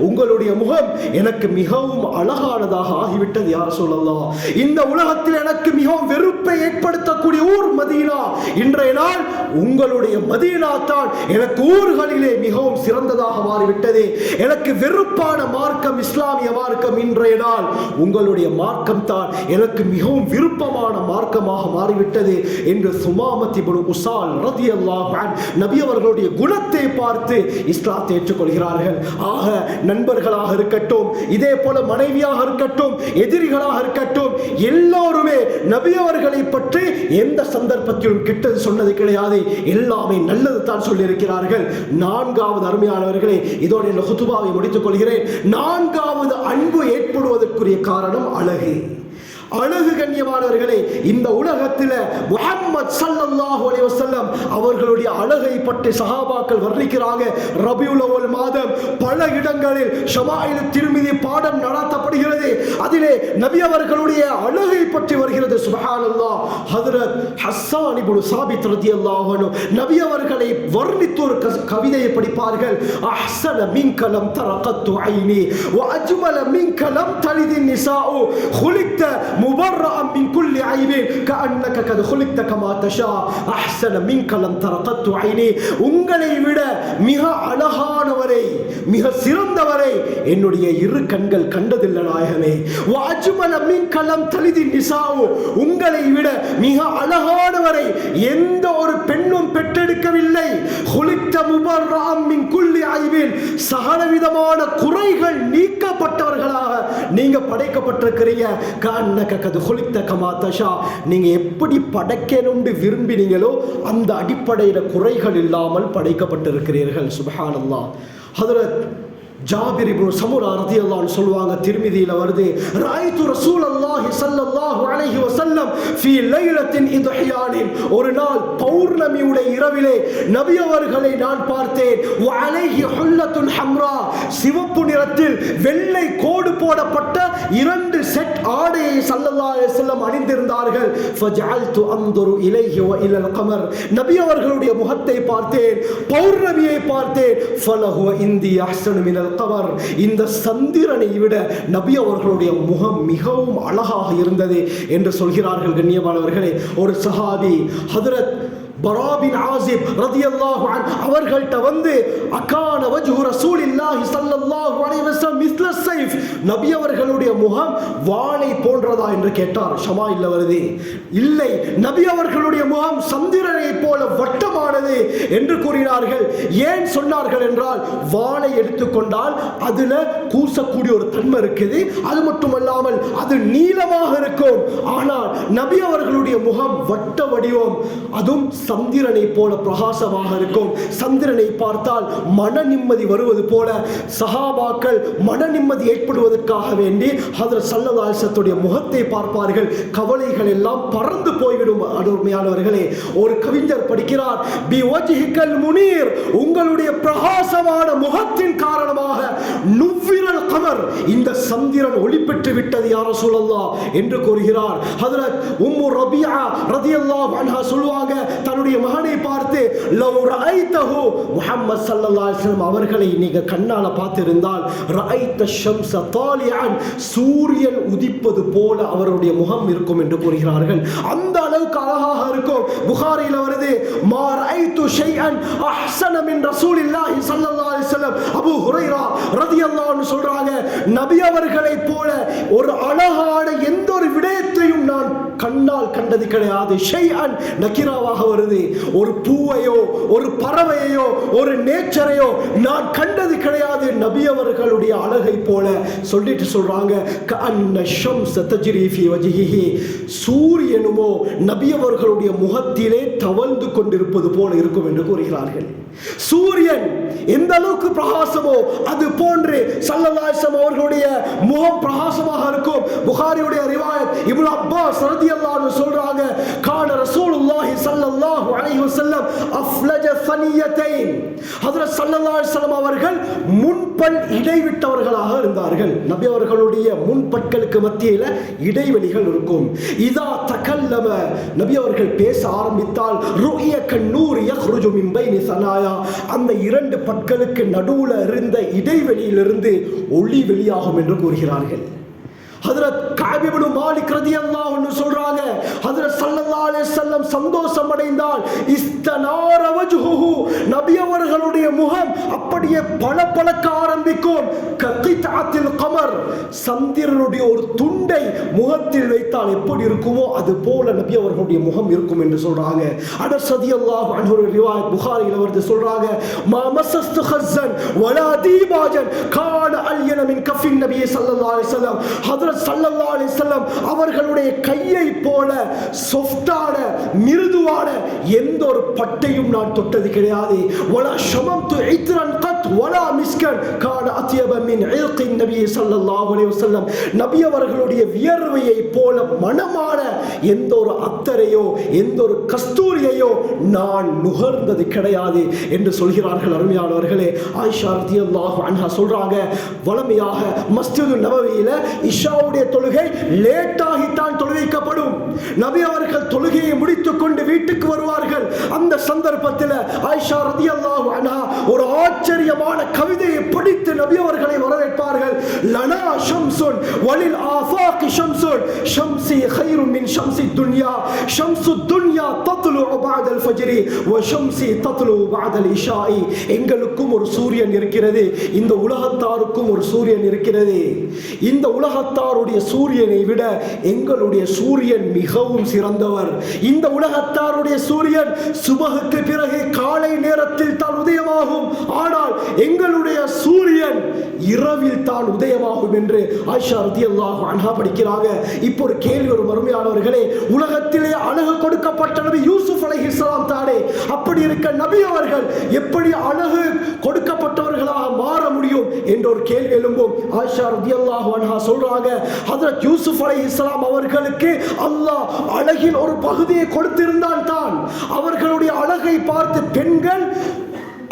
உங்களுடைய முகம் எனக்கு மிகவும் அழகானதாக ஆகிவிட்டது யா ரசூலல்லாஹ். இந்த உலகத்தில் எனக்கு மிகவும் வெறுப்பை ஏற்படுத்தக்கூடிய ஊர் மதீனா. இன்றைய நாள் உங்களுடைய மதீனா தான் எனக்கு ஊர்களிலே மிகவும் சிறந்ததாக மாறிவிட்டது. எனக்கு வெறுப்பான மார்க்கம் இஸ்லாமிய மார்க்கம். இன்றைய நாள் உங்களுடைய மார்க்கம் தான் எனக்கு மிகவும் விருப்பமான மார்க்கமாக மாறிவிட்டது என்று சுமாமத் இப்னு உசால் ரலியல்லாஹு அன்ஹு நபி அவர்களுடைய குணத்தை பார்த்து இஸ்லாத்தை ஏற்றுக்கொள்கிறார்கள். ஆக நண்பர்களாக இருக்கட்டும், இதே போல மனைவியாக இருக்கட்டும், எதிரிகளாக இருக்கட்டும், எல்லோருமே நபி அவர்களை பற்றி எந்த சந்தர்ப்பத்திலும் கெட்டது சொன்னது கிடையாது. எல்லாமே நல்லது தான் சொல்லி இருக்கிறார்கள். 4வது அருமையானவர்களே, இதோட இந்த ஹுதுபாவை முடித்துக் கொள்கிறேன். 4வது அன்பு ஏற்படுவதற்குரிய காரணம் அழகு. அழகு கண்ணியமானவர்களே, இந்த உலகத்தில் முஹம்மது ஸல்லல்லாஹு அலைஹி வஸல்லம் அவர்களுடைய அழகை பற்றி சஹாபாக்கள் வர்ணிக்கிறாங்க. ரபியுல் அவ்வல் மாதம் பல இடங்களில் ஷமாயில் திர்மிதி பாடம் நடத்தப்படுகிறது. அதிலே நபி அவர்களுடைய அழகை பற்றி வருகிறது. சுப்ஹானல்லாஹ். ஹஜ்ரத் ஹஸ்ஸான் இப்னு சாபித் ரலியல்லாஹு அன்ஹு நபி அவர்களை வர்ணித்து ஒரு கவிதையை படிப்பார்கள். அஹ்ஸன மின்க லம் தரகத்து ஐனி வ அஜ்மல மின்க லம் தலிதின் நிசாஉ خلقت مبرأ من كل عيب كأنك قد خلقت كما تشاء أحسن منك لم تر قط عيني. உங்களை விட மிக அழகானவரை, மிக சிறந்தவரை என்னுடைய இரு கண்கள் கண்டதில்லை நாயகமே. வஅஜ்மல மின்க லம் தலிதின் நிசாஉ, உங்களை விட மிக அழகானவரை எந்த ஒரு பெண்ணும் பெற்றெடுக்கவில்லை. خلقت مبرأ من كل عيب, சகலவிதமான குறைகள் நீக்கப்பட்டவர்களாக நீங்க படைக்கப்பட்டிருக்கிறீங்க. நீங்க எப்படி படைக்கணும்னு விரும்பினீங்களோ அந்த அடிப்படையில் குறைகள் இல்லாமல் படைக்கப்பட்டிருக்கிறீர்கள். சுப்ஹானல்லாஹ். ஹஜ்ரத் ஜாபிர் இப்னு சமுரா ரலியல்லாஹு அன்ஹு சொல்வாங்க, திர்மிதியில வருது, ராயித்து ரசூலல்லாஹி ஸல்லல்லாஹு அலைஹி வஸல்லம் ஃபீ லைலத்தின் இத்ஹியானின், ஒரு நாள் பௌர்ணமியுடைய இரவிலே நபி அவர்களை நான் பார்த்தேன். வ அலைஹி ஹுல்லத்துன் ஹம்ரா, சிவப்பு நிறத்தில் வெள்ளை கோடு போடப்பட்ட 2 செட் ஆடையை ஸல்லல்லாஹு அலைஹி வஸல்லம் அணிந்திருந்தார்கள். ஃபஜஅல்து அன்துரு இலைஹி வ இலல் கமர், நபி அவர்களுடைய முகத்தை பார்த்தேன், பௌர்ணமியை பார்த்தேன். ஃபலஹு இந்தி அஹ்ஸனு மினல் கமர், இந்த சந்திரனை விட நபி அவர்களுடைய முகம் மிகவும் அழகாக இருந்தது என்று சொல்கிறார்கள். கண்ணியமானவர்களே, ஒரு சஹாபி ஹஜ்ரத் பரா பின் ஆசிப் ரலியல்லாஹு அன்ஹு அவர்கள்ட்ட வந்து அகான வஜ்ஹு ரசூலில்லாஹி ஸல்லல்லாஹு அலைஹி வஸல்லம் மிஸ்ல ஸைஃப், நபி அவர்களுடைய முகம் வாளை போன்றதா என்று கேட்டார். ஷமாயில்ல வருது, இல்லை, நபி அவர்களுடைய முகம் சந்திரனை போல வட்டமானது என்று கூறினார்கள். ஏன் சொன்னார்கள் என்றால், வாளை எடுத்துக்கொண்டால் அதுல கூசக்கூடிய ஒரு தன்மை இருக்குது, அது மட்டுமல்லாமல் அது நீளமாக இருக்கும். ஆனால் நபி அவர்களுடைய முகம் வட்ட வடிவம், அதுவும் சந்திரனை போல பிரகாசமாக இருக்கும். சந்திரனை பார்த்தால் மன நிம்மதி வருவது போல சஹாபாக்கள் மன நிம்மதி ஏற்படுவதற்காக வேண்டி ஹஜ்ரத் ஸல்லல்லாஹு அலைஹி வஸல்லம் முகத்தை பார்ப்பார்கள். கவலைகள் எல்லாம் பறந்து போய்விடும். அருமையானவர்களே, ஒரு கவிஞர் படிக்கிறார், பி வஜ்ஹிகல் முனீர், உங்களுடைய பிரகாசமான முகத்தின் காரணமாக நுவ்விரல் கமர், இந்த சந்திரன் ஒளி பெற்று விட்டது யா ரசூலல்லாஹ் என்று கூறுகிறார். ஹஜ்ரத் உம்மு ரபியா ரலியல்லாஹு அன்ஹா சொல்வாங்க, தன்னுடைய மகனை பார்த்து லவ் ரஅய்தஹு முஹம்மது ஸல்லல்லாஹு அலைஹி வஸல்லம் அவர்களை நீங்க கண்ணால பார்த்திருந்தால் ரஅய்த ஷம்ஸ தாலிஅன் சூரியன் உதிப்பது போல அவருடைய முகம் இருக்கும் என்று கூறுகிறார்கள். அந்த அளவுக்கு அழகாக இருக்கும். புகாரியில் வருது மா ரஅய்து ஷைஅன் அஹ்ஸன மின் ரசூலில்லாஹி ஸல்லல்லாஹு அலைஹி வஸல்லம். அபூ ஹுரைரா ரலியல்லாஹு அன்ஹு சொல்றாங்க, நபி அவர்களை போல ஒரு அழகான எந்த ஒரு விடயத்தையும் நான் கண்ணால் கண்டது கிடையாது. ஷைஅன் நகிராவாக வருது. ஒரு பூவையோ ஒரு பறவையோ ஒரு நேச்சரையோ நான் கண்டது கிடையாது நபி அவர்களுடைய அழகை போல சொல்லிட்டு சொல்றாங்க கஅன்ன ஷம்ஸ தஜ்ரி ஃபீ வஜ்ஹிஹி. சூரியனுமோ நபி அவர்களுடைய முகத்திலே தவழ்ந்து கொண்டிருப்பது போல இருக்கும் என்று கூறுகிறார்கள். சூரியன் எந்த அளவுக்கு பிரகாசமோ அது போன்று ஸல்லல்லாஹு அலைஹி வஸல்லம் அவர்களுடைய முகம் பிரகாசமாக இருக்கும். புகாரியுடைய ரிவாயத் இப்னு அப்பாஸ் ரலியல்லாஹு அன்ஹு சொல்றாங்க கான ரசூலுல்லாஹி ஸல்லல்லாஹு அலைஹி வஸல்லம் அஃப்லஜ ஸனியத்தைன். ஹஜ்ரத் ஸல்லல்லாஹு அலைஹி வஸல்லம் அவர்கள் முன்பல் இடைவிட்டவர்களாக இருந்தார்கள். நபி அவர்களுடைய முன்பற்களுக்கு மத்தியில இடைவெளிகள் இருக்கும். இதா தகல்லம நபி அவர்கள் பேச ஆரம்பித்தால் ருஇய கன்னூர் யக்ருஜு மின் பைனி ஸனாயா. அந்த இரண்டு பற்களுக்கு நடுவுல இருந்த இடைவெளியிலிருந்து ஒளி வெளியாகும் என்று கூறுகிறார்கள். ஹஜ்ரத் கஅப் இப்னு மாலிக் ரலியல்லாஹு அன்ஹு சொல்றாங்க ஹஜ்ரத் ஸல்லல்லாஹு அலைஹி வஸல்லம் சந்தோஷம் அடைந்தால் இஸ்தனார வஜ்ஹுஹு நபி அவர்களுடைய முகம் அப்படியே பளபளக்க ஆரம்பிக்கும். ககித்அத்தில் கமர் சந்திரனுடைய ஒரு துண்டை முகத்தில் வைத்தால் எப்படி இருக்குமோ அது போல நபி அவர்களுடைய முகம் இருக்கும் என்று சொல்றாங்க. அனஸ் ரலியல்லாஹு அன்ஹு ரிவாயத் புகாரியில் வருது. சொல்றாங்க மா மஸஸ்து ஹஸ்ஸன் வலா தீபாஜன் கான அல்யன மின் கஃபின் நபி ஸல்லல்லாஹு அலைஹி வஸல்லம். ஹஜ்ரத் ஸல்லல்லாஹு அலைஹி வஸல்லம் அவர்களுடைய கையை போல சாஃப்டான மிருதுவான எந்த ஒரு பட்டையும் நான் தொட்டது கிடையாது. வலா ஷமம்து இத்ரன் கத் வலா மிஸ்கன் கான அத்யப மின் இல்கின் நபி ஸல்லல்லாஹு அலைஹி வஸல்லம். நபி அவர்களுடைய வியர்வையை போல மணமான எந்த ஒரு அத்தரையோ எந்த ஒரு கஸ்தூரியையோ நான் நுகர்ந்தது கிடையாது என்று சொல்கிறார்கள். அருமையானவர்களே, ஆயிஷா ரலியல்லாஹு அன்ஹா சொல்றாங்க வளமையாக மஸ்ஜிது நபவியில இஷாவுடைய தொழுகை லேட்டாகித்தான் தொழுவிக்கப்படும். நபி அவர்கள் தொழுகையை முடித்துக் கொண்டு வீட்டுக்கு வருவார்கள். அந்த சந்தர்ப்பத்தில் ஆயிஷா ரலியல்லாஹு அன்ஹா ஒரு ஆச்சரியமான கவிதையை படித்து நபி அவர்களை வரவேற்பார்கள். லனா ஷம்சுன் வலில் ஆஃபாகி ஷம்சுன் ஷம்சி கைரும் மின் ஷம்சி துன்யா ஷம்சு துன்யா தத்லு பஅதல் ஃபஜ்ரி வ ஷம்சி தத்லு பஅதல் இஷாஇ. எங்களுக்கும் ஒரு சூரியன் இருக்கிறது, இந்த உலகத்தாருக்கும் ஒரு சூரியன் இருக்கிறது. இந்த உலகத்தாருடைய சூரியனை விட எங்களுடைய சூரியன் மிகவும் சிறந்தவர். இந்த உலகத்தாருடைய சூரியன் சுபஹுக்கு பிறகு காலை நேரத்தில் தான் உதயமாகும். ஆனால் எங்களுடைய சூரியன் இரவில் தான் உதயமாகும் என்று ஆயிஷா ரலியல்லாஹு அன்ஹா படிக்கிறாங்க. இப்போ ஒரு கேள்வி வரும் அருமையானவர்களே, உலகத்திலே அழகு கொடுக்கப்பட்ட நபி யூசுப் அலைஹிஸ்ஸலாம் தானே. அப்படி இருக்க நபி அவர்கள் எப்படி அழகு கொடுக்கப்பட்டவர்களாக மாற முடியும் என்ற ஒரு கேள்வி எழும்பும். ஆயிஷா ரலியல்லாஹு அன்ஹா சொல்றாங்க ஹஜ்ரத் யூசுப் அலைஹிஸ்ஸலாம் அவர்களுக்கு அல்லாஹ் அழகில் ஒரு பகுதியை கொடுத்திருந்தான் தான். அவர்களுடைய அழகை பார்த்து பெண்கள்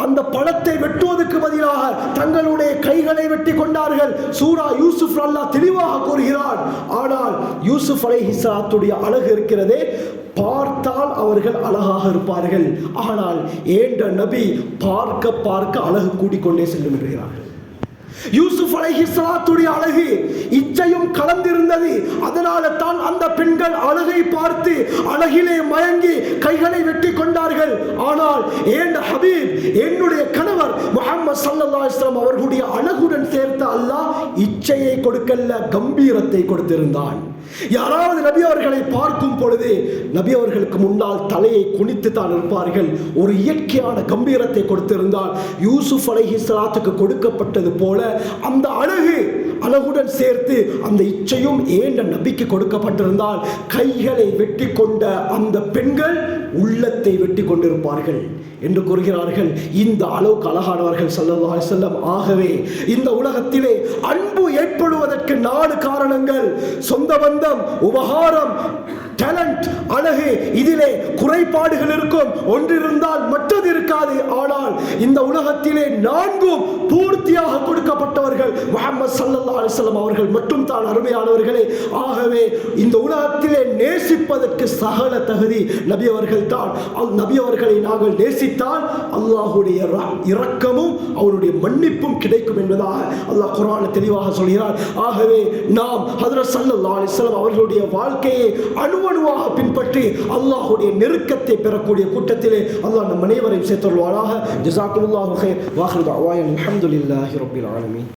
அந்த பழத்தை வெட்டுவதற்கு பதிலாக தங்களுடைய கைகளை வெட்டி கொண்டார்கள். சூரா யூசுப் அல்லாஹ் தெளிவாக கூறுகிறார். ஆனால் யூசுப் அலைஹிஸ்ஸலாத்துடைய அழகு இருக்கிறதே, பார்த்தால் அவர்கள் அழகாக இருப்பார்கள். ஆனால் ஏண்ட நபி பார்க்க பார்க்க அழகு கூடிக்கொண்டே செல்லும் என்கிறார்கள். யூசுப் அலைஹிஸ்ஸலாத்துடைய அழகு இச்சையும் கலந்திருந்தது. அதனால தான் அந்த பெண்கள் அழகை பார்த்து அழகிலே மயங்கி கைகளை வெட்டி கொண்டார்கள். ஆனால் ஏண்ட ஹபீப் என்னுடைய கணவர் முஹம்மது ஸல்லல்லாஹு அலைஹி வஸல்லம் அவர்களுடைய அழகுடன் சேர்த்து அல்லாஹ் இச்சையை கொடுக்கல்ல, கம்பீரத்தை கொடுத்திருந்தான். யாராவது நபி அவர்களை பார்க்கும் பொழுது நபி அவர்களுக்கு முன்னால் தலையை குனித்து தான் இருப்பார்கள். ஒரு இயற்கையான கம்பீரத்தை கொடுத்திருந்தால் யூசுப் அலைஹிஸ்ஸலாத்துக்கு கொடுக்கப்பட்டது போல அந்த அழகுடன் சேர்த்து அந்த இச்சையும் ஏண்ட நபிக்கு கொடுக்கப்பட்டிருந்தால் கைகளை வெட்டி கொண்ட அந்த பெண்கள் உள்ளத்தை வெட்டி கொண்டிருப்பார்கள் என்று கூறுகிறார்கள். இந்த அளவுக்கு அழகானவர்கள் ஸல்லல்லாஹு அலைஹி வஸல்லம். ஆகவே இந்த உலகத்திலே அன்பு ஏற்படுவதற்கு 4 காரணங்கள்: சொந்த பந்தம், உபகாரம், டேலண்ட், அழகு, இதிலே குறைபாடுகள் இருக்கும், ஒன்றிருந்தால் மற்றது இருக்காது. ஆனால் இந்த உலகத்திலே 4 பூர்த்தியாக கொடுக்கப்பட்டவர்கள் முஹம்மது ஸல்லல்லாஹு அலைஹி வஸல்லம் அவர்கள் மட்டும் தான் அருமையானவர்களே. ஆகவே இந்த உலகத்திலே நேசிப்பதற்கு சகல தகுதி நபி அவர்கள் தான். நபி அவர்களை நாங்கள் நேசித்தால் அல்லாஹ்வுடைய இரக்கமும் அவருடைய மன்னிப்பும் கிடைக்கும் என்பதாக அல்லாஹ் குர்ஆனில் தெளிவாக சொல்கிறார். ஆகவே நாம் ஹஜ்ரத் ஸல்லல்லாஹு அலைஹி வஸல்லம் அவர்களுடைய வாழ்க்கையை அணுவணுவாக பின்பற்றி அல்லாஹ்வுடைய நெருக்கத்தை பெறக்கூடிய கூட்டத்திலே அல்லாஹ் நம் அனைவரையும் சேர்த்தருள்வானாக. ஜஸாக்குமுல்லாஹு கைர். வாஹிரு தஅவானா அல்ஹம்துலில்லாஹி ரப்பில் ஆலமீன்.